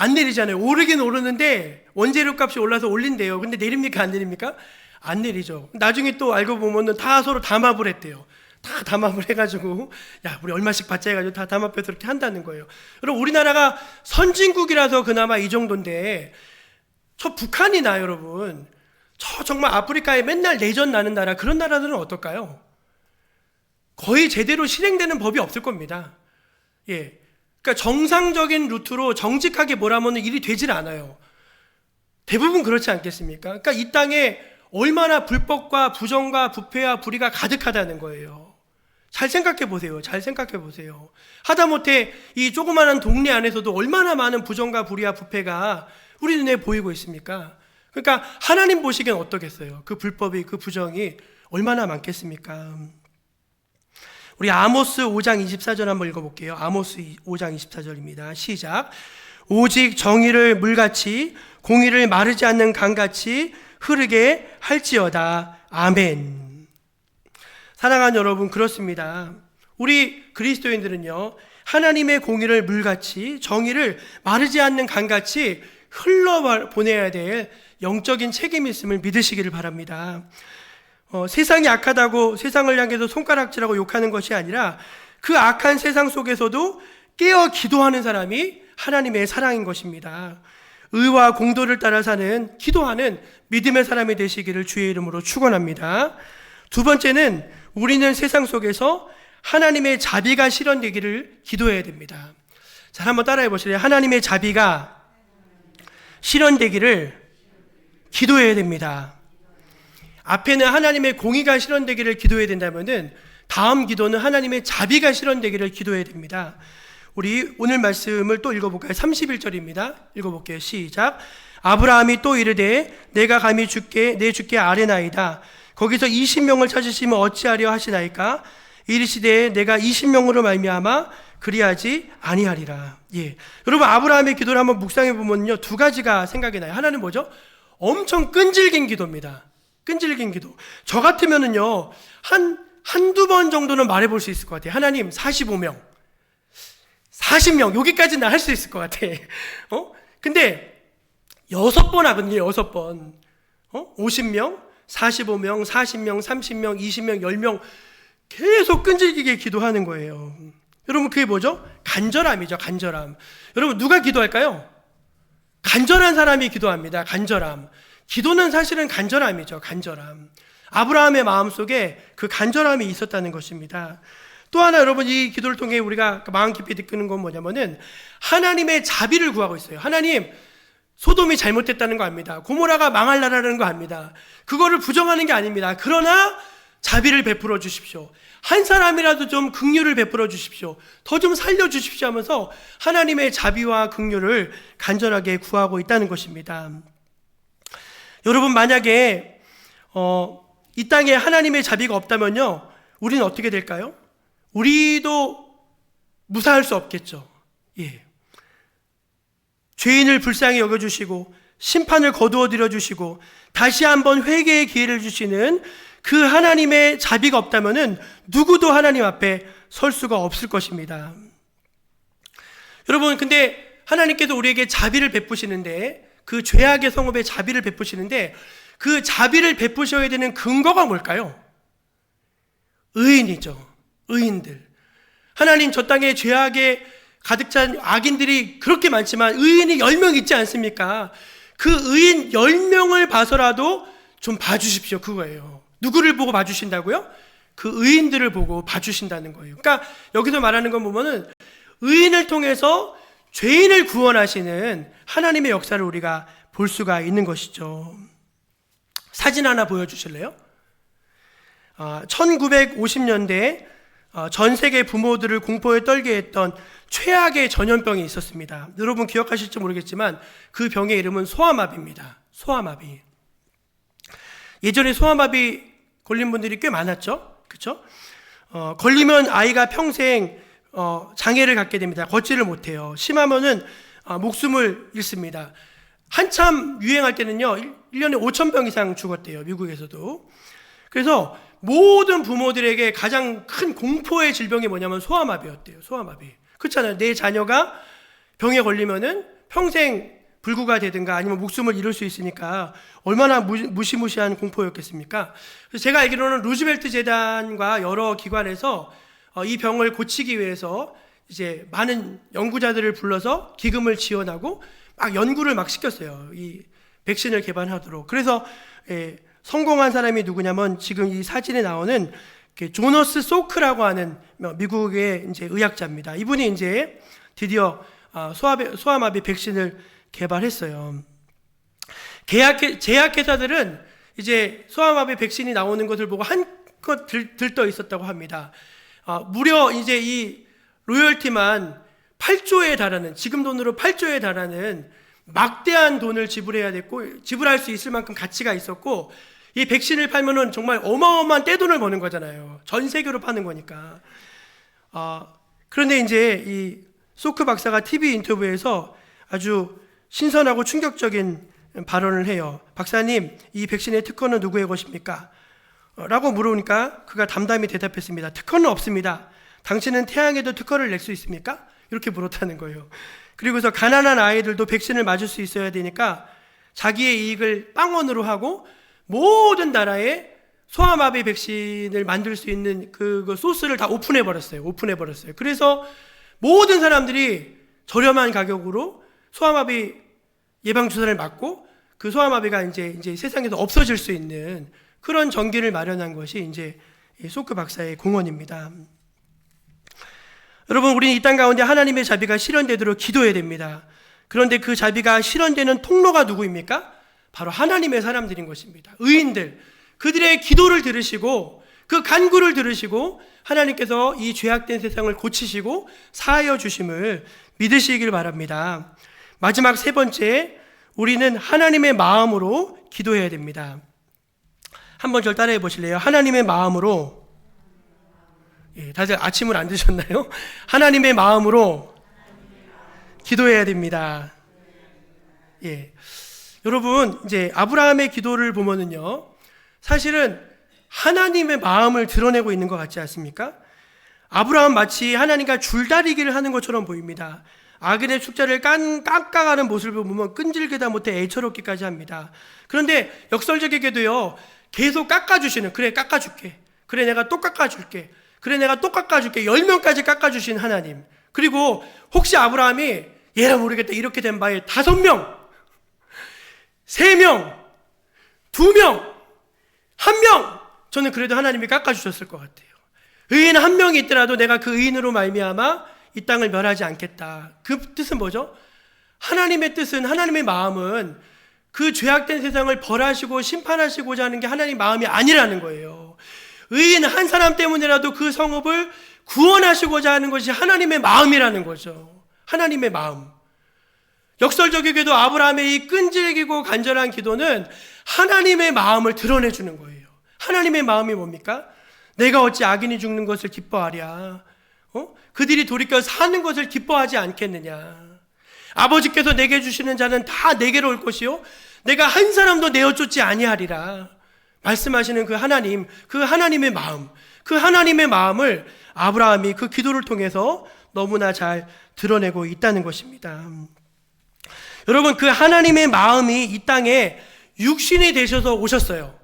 안 내리잖아요. 오르긴 오르는데 원재료 값이 올라서 올린대요. 근데 내립니까? 안 내립니까? 안 내리죠. 나중에 또 알고 보면은 다 서로 담합을 했대요. 다 담합을 해가지고 야 우리 얼마씩 받자 해가지고 다 담합해서 이렇게 한다는 거예요. 여러분, 우리나라가 선진국이라서 그나마 이 정도인데 저 북한이나 여러분 저 정말 아프리카에 맨날 내전 나는 나라, 그런 나라들은 어떨까요? 거의 제대로 실행되는 법이 없을 겁니다. 예, 그러니까 정상적인 루트로 정직하게 뭐라면 일이 되질 않아요. 대부분 그렇지 않겠습니까? 그러니까 이 땅에 얼마나 불법과 부정과 부패와 불의가 가득하다는 거예요. 잘 생각해 보세요. 잘 생각해 보세요. 하다못해 이 조그마한 동네 안에서도 얼마나 많은 부정과 불의와 부패가 우리 눈에 보이고 있습니까? 그러니까 하나님 보시기엔 어떠겠어요? 그 불법이, 그 부정이 얼마나 많겠습니까? 우리 아모스 5장 24절 한번 읽어볼게요. 아모스 5장 24절입니다. 시작. 오직 정의를 물같이 공의를 마르지 않는 강같이 흐르게 할지어다. 아멘. 사랑하는 여러분, 그렇습니다. 우리 그리스도인들은요, 하나님의 공의를 물같이, 정의를 마르지 않는 강같이 흘러보내야 될 영적인 책임이 있음을 믿으시기를 바랍니다. 세상이 악하다고 세상을 향해서 손가락질하고 욕하는 것이 아니라 그 악한 세상 속에서도 깨어 기도하는 사람이 하나님의 사랑인 것입니다. 의와 공도를 따라 사는, 기도하는 믿음의 사람이 되시기를 주의 이름으로 축원합니다. 두 번째는 우리는 세상 속에서 하나님의 자비가 실현되기를 기도해야 됩니다. 자, 한번 따라해 보실래요? 하나님의 자비가 실현되기를 기도해야 됩니다. 앞에는 하나님의 공의가 실현되기를 기도해야 된다면은 다음 기도는 하나님의 자비가 실현되기를 기도해야 됩니다. 우리 오늘 말씀을 또 읽어볼까요? 31절입니다. 읽어볼게요. 시작. 아브라함이 또 이르되 내가 감히 내 주께 아뢰나이다. 거기서 20명을 찾으시면 어찌하려 하시나이까? 이르시되 내가 20명으로 말미암아 그리하지 아니하리라. 예. 여러분, 아브라함의 기도를 한번 묵상해 보면요, 두 가지가 생각이 나요. 하나는 뭐죠? 엄청 끈질긴 기도입니다. 끈질긴 기도. 저 같으면은요, 한두 번 정도는 말해볼 수 있을 것 같아요. 하나님, 45명, 40명, 여기까지는 할 수 있을 것 같아. 근데 6번 하거든요, 6번. 50명, 45명, 40명, 30명, 20명, 10명 계속 끈질기게 기도하는 거예요. 여러분, 그게 뭐죠? 간절함이죠, 간절함. 여러분, 누가 기도할까요? 간절한 사람이 기도합니다. 간절함. 기도는 사실은 간절함이죠, 간절함. 아브라함의 마음속에 그 간절함이 있었다는 것입니다. 또 하나, 여러분, 이 기도를 통해 우리가 마음 깊이 느끼는 건 뭐냐면은 하나님의 자비를 구하고 있어요. 하나님, 소돔이 잘못됐다는 거 압니다. 고모라가 망할 나라라는 거 압니다. 그거를 부정하는 게 아닙니다. 그러나 자비를 베풀어 주십시오. 한 사람이라도 좀 긍휼을 베풀어 주십시오. 더 좀 살려 주십시오 하면서 하나님의 자비와 긍휼을 간절하게 구하고 있다는 것입니다. 여러분, 만약에 이 땅에 하나님의 자비가 없다면요, 우리는 어떻게 될까요? 우리도 무사할 수 없겠죠. 예. 죄인을 불쌍히 여겨주시고 심판을 거두어 드려주시고 다시 한번 회개의 기회를 주시는 그 하나님의 자비가 없다면은 누구도 하나님 앞에 설 수가 없을 것입니다. 여러분, 근데 하나님께서 우리에게 자비를 베푸시는데, 그 죄악의 성읍에 자비를 베푸시는데, 그 자비를 베푸셔야 되는 근거가 뭘까요? 의인이죠. 의인들. 하나님, 저 땅에 죄악에 가득 찬 악인들이 그렇게 많지만 의인이 10명 있지 않습니까? 그 의인 10명을 봐서라도 좀 봐주십시오, 그거예요. 누구를 보고 봐주신다고요? 그 의인들을 보고 봐주신다는 거예요. 그러니까 여기서 말하는 건 보면은 의인을 통해서 죄인을 구원하시는 하나님의 역사를 우리가 볼 수가 있는 것이죠. 사진 하나 보여주실래요? 1950년대 전 세계 부모들을 공포에 떨게 했던 최악의 전염병이 있었습니다. 여러분 기억하실지 모르겠지만 그 병의 이름은 소아마비입니다. 소아마비. 예전에 소아마비 걸린 분들이 꽤 많았죠? 그렇죠? 걸리면 아이가 평생 장애를 갖게 됩니다. 걷지를 못해요. 심하면은 목숨을 잃습니다. 한참 유행할 때는요, 1년에 5,000병 이상 죽었대요, 미국에서도. 그래서 모든 부모들에게 가장 큰 공포의 질병이 뭐냐면 소아마비였대요. 소아마비. 그렇잖아요. 내 자녀가 병에 걸리면은 평생 불구가 되든가 아니면 목숨을 잃을 수 있으니까 얼마나 무시무시한 공포였겠습니까? 그래서 제가 알기로는 루즈벨트 재단과 여러 기관에서 이 병을 고치기 위해서 이제 많은 연구자들을 불러서 기금을 지원하고 막 연구를 막 시켰어요. 이 백신을 개발하도록. 그래서 성공한 사람이 누구냐면 지금 이 사진에 나오는 조너스 소크라고 하는 미국의 이제 의학자입니다. 이분이 이제 드디어 소아마비 백신을 개발했어요. 제약회사들은 이제 소아마비 백신이 나오는 것을 보고 한껏 들떠 있었다고 합니다. 무려 이제 이 로열티만 8조에 달하는, 지금 돈으로 8조에 달하는 막대한 돈을 지불해야 됐고, 지불할 수 있을 만큼 가치가 있었고, 이 백신을 팔면은 정말 어마어마한 떼돈을 버는 거잖아요. 전 세계로 파는 거니까. 그런데 이제 이 소크 박사가 TV 인터뷰에서 아주 신선하고 충격적인 발언을 해요. 박사님, 이 백신의 특허는 누구의 것입니까? 라고 물으니까 그가 담담히 대답했습니다. 특허는 없습니다. 당신은 태양에도 특허를 낼 수 있습니까? 이렇게 물었다는 거예요. 그리고서 가난한 아이들도 백신을 맞을 수 있어야 되니까 자기의 이익을 빵원으로 하고 모든 나라에 소아마비 백신을 만들 수 있는 그 소스를 다 오픈해버렸어요. 그래서 모든 사람들이 저렴한 가격으로 소아마비 예방주사를 맞고 그 소아마비가 이제 세상에서 없어질 수 있는 그런 전기를 마련한 것이 이제 소크 박사의 공헌입니다. 여러분, 우리는 이 땅 가운데 하나님의 자비가 실현되도록 기도해야 됩니다. 그런데 그 자비가 실현되는 통로가 누구입니까? 바로 하나님의 사람들인 것입니다. 의인들, 그들의 기도를 들으시고 그 간구를 들으시고 하나님께서 이 죄악된 세상을 고치시고 사하여 주심을 믿으시길 바랍니다. 마지막 세 번째, 우리는 하나님의 마음으로 기도해야 됩니다. 한번 저를 따라해 보실래요? 하나님의 마음으로 예, 다들 아침을 안 드셨나요? 하나님의 마음으로 기도해야 됩니다. 예. 여러분, 이제 아브라함의 기도를 보면은요, 사실은 하나님의 마음을 드러내고 있는 것 같지 않습니까? 아브라함 마치 하나님과 줄다리기를 하는 것처럼 보입니다. 아근의 숫자를 깎아가는 모습을 보면 끈질기다 못해 애처롭기까지 합니다. 그런데 역설적이게도요, 계속 깎아주시는, 그래 깎아줄게, 그래 내가 또 깎아줄게, 그래 내가 또 깎아줄게, 10명까지 깎아주신 하나님. 그리고 혹시 아브라함이 얘라 모르겠다 이렇게 된 바에 5명, 3명, 2명, 1명, 저는 그래도 하나님이 깎아주셨을 것 같아요. 의인 1명이 있더라도 내가 그 의인으로 말미암아 이 땅을 멸하지 않겠다. 그 뜻은 뭐죠? 하나님의 뜻은, 하나님의 마음은 그 죄악된 세상을 벌하시고 심판하시고자 하는 게 하나님 마음이 아니라는 거예요. 의인 한 사람 때문이라도 그 성읍을 구원하시고자 하는 것이 하나님의 마음이라는 거죠. 하나님의 마음. 역설적이게도 아브라함의 이 끈질기고 간절한 기도는 하나님의 마음을 드러내주는 거예요. 하나님의 마음이 뭡니까? 내가 어찌 악인이 죽는 것을 기뻐하랴? 그들이 돌이켜 사는 것을 기뻐하지 않겠느냐? 아버지께서 내게 주시는 자는 다 내게로 올 것이요 내가 한 사람도 내어 쫓지 아니하리라. 말씀하시는 그 하나님, 그 하나님의 마음, 그 하나님의 마음을 아브라함이 그 기도를 통해서 너무나 잘 드러내고 있다는 것입니다. 여러분, 그 하나님의 마음이 이 땅에 육신이 되셔서 오셨어요.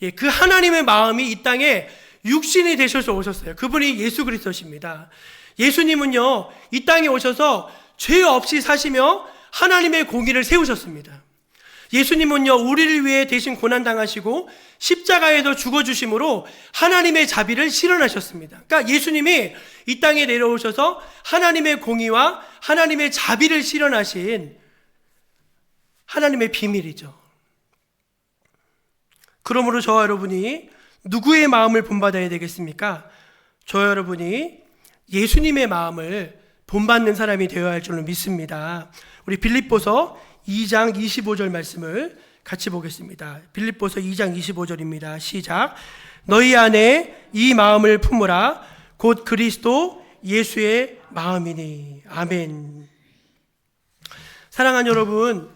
예, 그 하나님의 마음이 이 땅에 육신이 되셔서 오셨어요. 그분이 예수 그리스도십니다. 예수님은요, 이 땅에 오셔서 죄 없이 사시며 하나님의 공의를 세우셨습니다. 예수님은요, 우리를 위해 대신 고난당하시고 십자가에서 죽어주심으로 하나님의 자비를 실현하셨습니다. 그러니까 예수님이 이 땅에 내려오셔서 하나님의 공의와 하나님의 자비를 실현하신 하나님의 비밀이죠. 그러므로 저와 여러분이 누구의 마음을 본받아야 되겠습니까? 저와 여러분이 예수님의 마음을 본받는 사람이 되어야 할 줄로 믿습니다. 우리 빌립보서 2장 25절 말씀을 같이 보겠습니다. 빌립보서 2장 25절입니다. 시작. 너희 안에 이 마음을 품으라. 곧 그리스도 예수의 마음이니. 아멘. 사랑하는 여러분,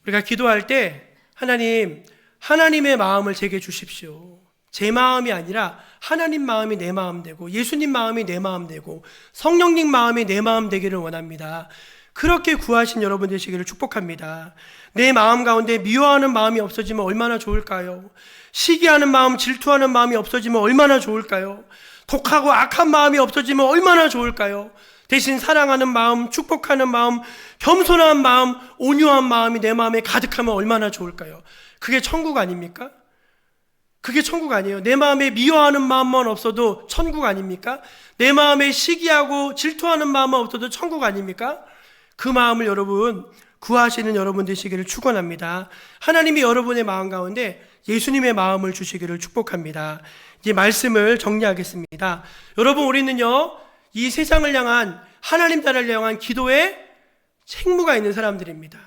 우리가 기도할 때 하나님의 마음을 제게 주십시오. 제 마음이 아니라 하나님 마음이 내 마음 되고 예수님 마음이 내 마음 되고 성령님 마음이 내 마음 되기를 원합니다. 그렇게 구하신 여러분 되시기를 축복합니다. 내 마음 가운데 미워하는 마음이 없어지면 얼마나 좋을까요? 시기하는 마음, 질투하는 마음이 없어지면 얼마나 좋을까요? 독하고 악한 마음이 없어지면 얼마나 좋을까요? 대신 사랑하는 마음, 축복하는 마음, 겸손한 마음, 온유한 마음이 내 마음에 가득하면 얼마나 좋을까요? 그게 천국 아닙니까? 그게 천국 아니에요. 내 마음에 미워하는 마음만 없어도 천국 아닙니까? 내 마음에 시기하고 질투하는 마음만 없어도 천국 아닙니까? 그 마음을 여러분 구하시는 여러분 되시기를 축원합니다. 하나님이 여러분의 마음 가운데 예수님의 마음을 주시기를 축복합니다. 이제 말씀을 정리하겠습니다. 여러분, 우리는요, 이 세상을 향한, 하나님 나라를 향한 기도에 책무가 있는 사람들입니다.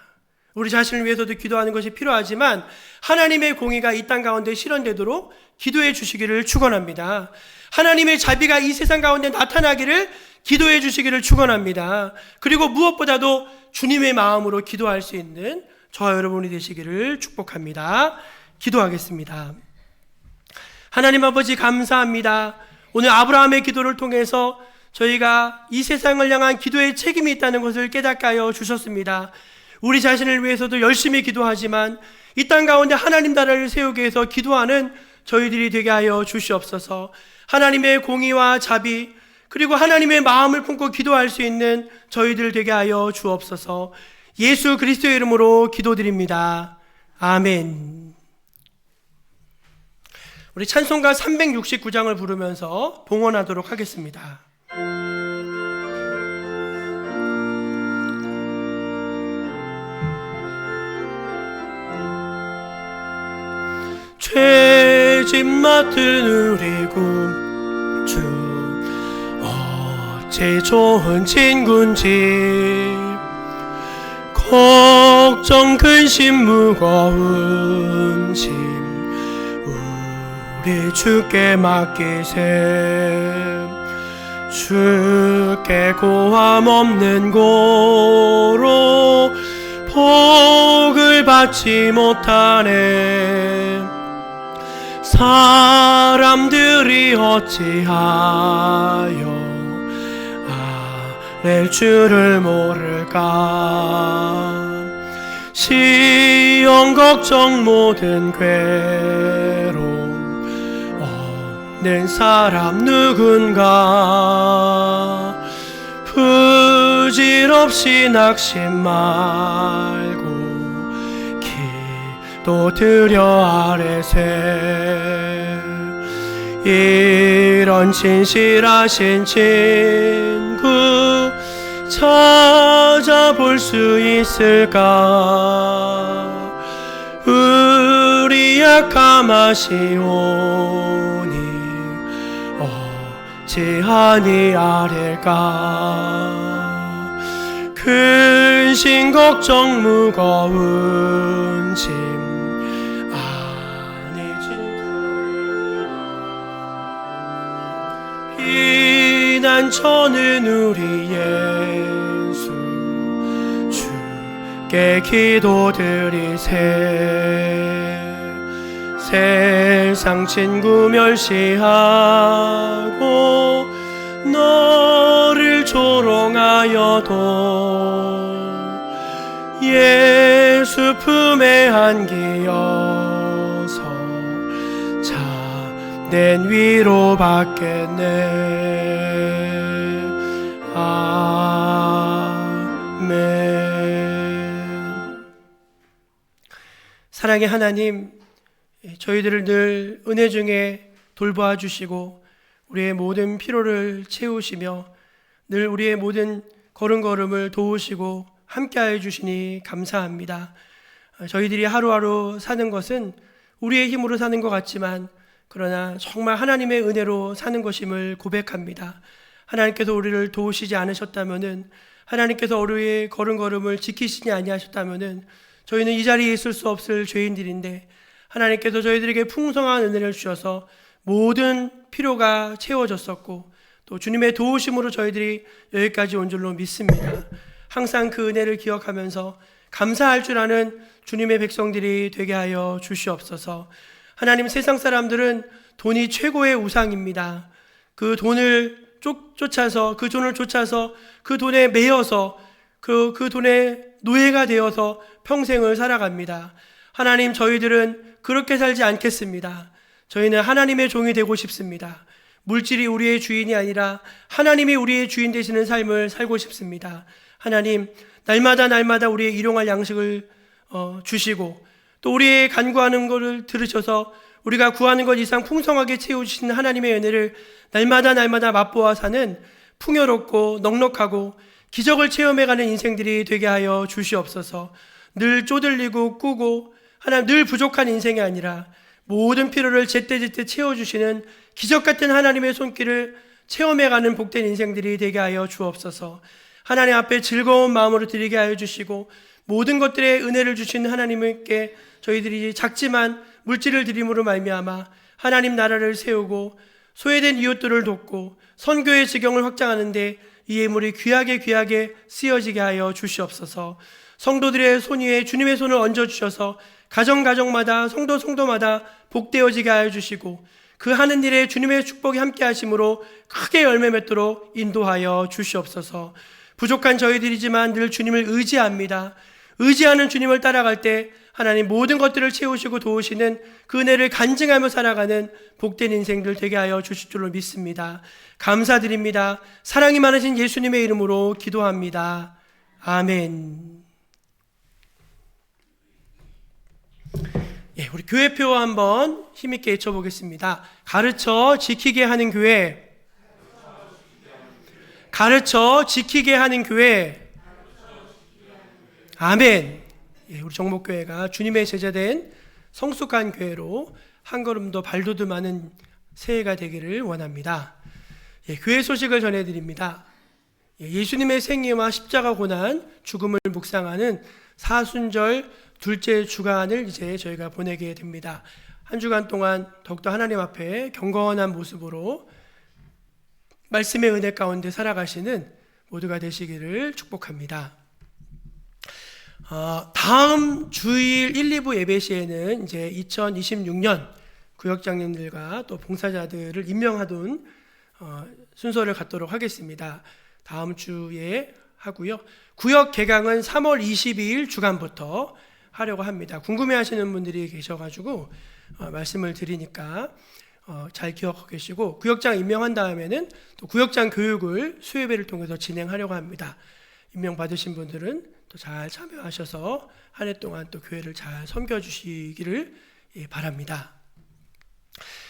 우리 자신을 위해서도 기도하는 것이 필요하지만 하나님의 공의가 이 땅 가운데 실현되도록 기도해 주시기를 축원합니다. 하나님의 자비가 이 세상 가운데 나타나기를 기도해 주시기를 축원합니다. 그리고 무엇보다도 주님의 마음으로 기도할 수 있는 저와 여러분이 되시기를 축복합니다. 기도하겠습니다. 하나님 아버지, 감사합니다. 오늘 아브라함의 기도를 통해서 저희가 이 세상을 향한 기도에 책임이 있다는 것을 깨닫게 하여 주셨습니다. 우리 자신을 위해서도 열심히 기도하지만 이 땅 가운데 하나님 나라를 세우기 위해서 기도하는 저희들이 되게 하여 주시옵소서. 하나님의 공의와 자비, 그리고 하나님의 마음을 품고 기도할 수 있는 저희들 되게 하여 주옵소서. 예수 그리스도의 이름으로 기도드립니다. 아멘. 우리 찬송가 369장을 부르면서 봉헌하도록 하겠습니다. 죄짐 맡은 우리 구주, 어째 좋은 친군지. 걱정 근심 무거운 짐 우리 주께 맡기세. 주께 고함 없는 고로 복을 받지 못하네. 사람들이 어찌하여 아랠 줄을 모를까. 시험 걱정 모든 괴로움 없는 사람 누군가. 부질없이 낙심 말고 기도 드려 아뢰세. 이런 진실하신 친구 찾아볼 수 있을까. 우리 약함 아시오니 어찌하니 아랠까. 근심 걱정 무거운 짐 아니진. 비난처는 우리 예수 주께 기도드리세. 세상 친구 멸시하고 너를 조롱하여도 예수 품에 안기어서 참된 위로 받겠네. 아멘. 사랑의 하나님, 저희들을 늘 은혜 중에 돌보아 주시고 우리의 모든 피로를 채우시며 늘 우리의 모든 걸음걸음을 도우시고 함께하여 주시니 감사합니다. 저희들이 하루하루 사는 것은 우리의 힘으로 사는 것 같지만 그러나 정말 하나님의 은혜로 사는 것임을 고백합니다. 하나님께서 우리를 도우시지 않으셨다면은, 하나님께서 우리의 걸음걸음을 지키시지 아니하셨다면은 저희는 이 자리에 있을 수 없을 죄인들인데, 하나님께서 저희들에게 풍성한 은혜를 주셔서 모든 필요가 채워졌었고 또 주님의 도우심으로 저희들이 여기까지 온 줄로 믿습니다. 항상 그 은혜를 기억하면서 감사할 줄 아는 주님의 백성들이 되게 하여 주시옵소서. 하나님, 세상 사람들은 돈이 최고의 우상입니다. 그 돈을 쫓아서 그 돈에 매여서 그 돈의 노예가 되어서 평생을 살아갑니다. 하나님, 저희들은 그렇게 살지 않겠습니다. 저희는 하나님의 종이 되고 싶습니다. 물질이 우리의 주인이 아니라 하나님이 우리의 주인 되시는 삶을 살고 싶습니다. 하나님, 날마다 우리의 일용할 양식을 주시고 또 우리의 간구하는 것을 들으셔서 우리가 구하는 것 이상 풍성하게 채워주시는 하나님의 은혜를 날마다 맛보아 사는 풍요롭고 넉넉하고 기적을 체험해가는 인생들이 되게 하여 주시옵소서. 늘 쪼들리고 꾸고 하나님, 늘 부족한 인생이 아니라 모든 필요를 제때제때 채워주시는 기적같은 하나님의 손길을 체험해가는 복된 인생들이 되게 하여 주옵소서. 하나님 앞에 즐거운 마음으로 드리게 하여 주시고 모든 것들의 은혜를 주시는 하나님께 저희들이 작지만 물질을 드림으로 말미암아 하나님 나라를 세우고 소외된 이웃들을 돕고 선교의 지경을 확장하는데 이 예물이 귀하게 쓰여지게 하여 주시옵소서. 성도들의 손 위에 주님의 손을 얹어주셔서 가정마다 성도마다 복되어지게 하여 주시고 그 하는 일에 주님의 축복이 함께 하심으로 크게 열매 맺도록 인도하여 주시옵소서. 부족한 저희들이지만 늘 주님을 의지합니다. 의지하는 주님을 따라갈 때 하나님 모든 것들을 채우시고 도우시는 그 은혜를 간증하며 살아가는 복된 인생들 되게 하여 주실 줄로 믿습니다. 감사드립니다. 사랑이 많으신 예수님의 이름으로 기도합니다. 아멘. 우리 교회표 한번 힘있게 외쳐보겠습니다. 가르쳐 지키게 하는 교회. 가르쳐 지키게 하는 교회. 아멘. 우리 정목교회가 주님의 제자된 성숙한 교회로 한 걸음 더 발돋움하는 새해가 되기를 원합니다. 교회 소식을 전해드립니다. 예수님의 생애와 십자가 고난, 죽음을 묵상하는 사순절 둘째 주간을 이제 저희가 보내게 됩니다. 한 주간 동안 더욱더 하나님 앞에 경건한 모습으로 말씀의 은혜 가운데 살아가시는 모두가 되시기를 축복합니다. 다음 주일 1, 2부 예배 시에는 이제 2026년 구역장님들과 또 봉사자들을 임명하던 순서를 갖도록 하겠습니다. 다음 주에 하고요. 구역 개강은 3월 22일 주간부터 하려고 합니다. 궁금해하시는 분들이 계셔가지고 말씀을 드리니까 잘 기억하고 계시고, 구역장 임명한 다음에는 또 구역장 교육을 수요예배를 통해서 진행하려고 합니다. 임명 받으신 분들은 또 잘 참여하셔서 한 해 동안 또 교회를 잘 섬겨주시기를 바랍니다.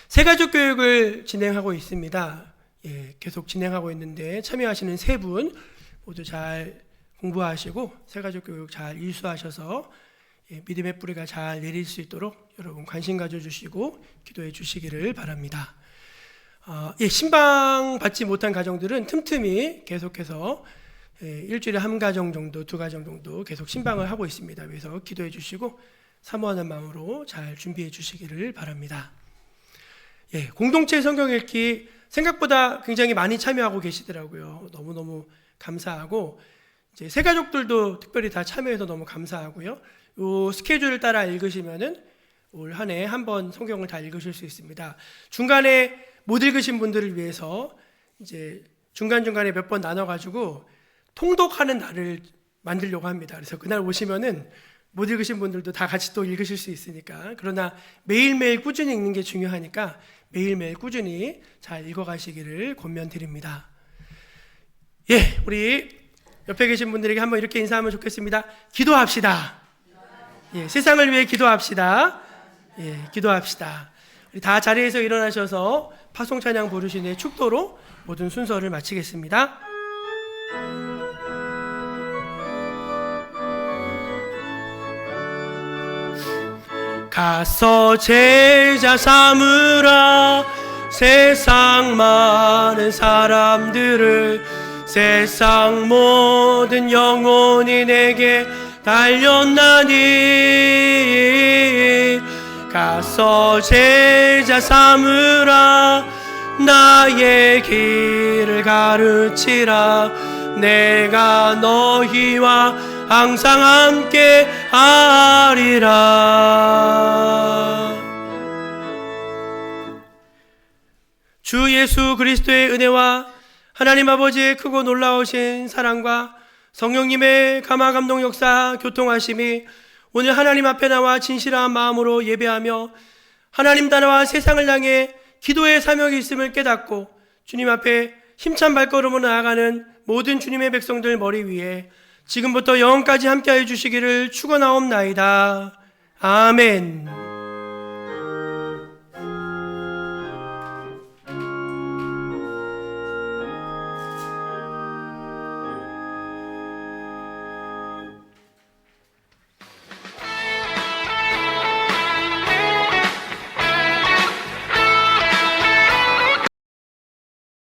새가족 교육을 진행하고 있습니다. 계속 진행하고 있는데 참여하시는 세 분 모두 잘 공부하시고 새가족 교육 잘 일수하셔서 믿음의 뿌리가 잘 내릴 수 있도록 여러분 관심 가져주시고 기도해 주시기를 바랍니다. 신방 받지 못한 가정들은 틈틈이 계속해서 일주일에 한 가정 정도, 두 가정 정도 계속 신방을 하고 있습니다. 그래서 기도해 주시고 사모하는 마음으로 잘 준비해 주시기를 바랍니다. 공동체 성경 읽기 생각보다 굉장히 많이 참여하고 계시더라고요. 너무너무 감사하고, 이제 새 가족들도 특별히 다 참여해서 너무 감사하고요. 요 스케줄을 따라 읽으시면은 올 한 해 한 번 성경을 다 읽으실 수 있습니다. 중간에 못 읽으신 분들을 위해서 이제 중간중간에 몇 번 나눠가지고 통독하는 날을 만들려고 합니다. 그래서 그날 오시면은 못 읽으신 분들도 다 같이 또 읽으실 수 있으니까. 그러나 매일매일 꾸준히 읽는 게 중요하니까 매일매일 꾸준히 잘 읽어가시기를 권면드립니다. 우리 옆에 계신 분들에게 한번 이렇게 인사하면 좋겠습니다. 기도합시다. 세상을 위해 기도합시다. 기도합시다. 우리 다 자리에서 일어나셔서 파송 찬양 부르신 후에 축도로 모든 순서를 마치겠습니다. 가서 제자 삼으라. 세상 많은 사람들을, 세상 모든 영혼이 내게 달렸나니. 가서 제자 삼으라. 나의 길을 가르치라. 내가 너희와 항상 함께 하리라. 주 예수 그리스도의 은혜와 하나님 아버지의 크고 놀라우신 사랑과 성령님의 감화 감동 역사 교통하심이 오늘 하나님 앞에 나와 진실한 마음으로 예배하며 하나님 나라와 세상을 향해 기도의 사명이 있음을 깨닫고 주님 앞에 힘찬 발걸음으로 나아가는 모든 주님의 백성들 머리 위에 지금부터 영원까지 함께하여 주시기를 축원하옵나이다. 아멘.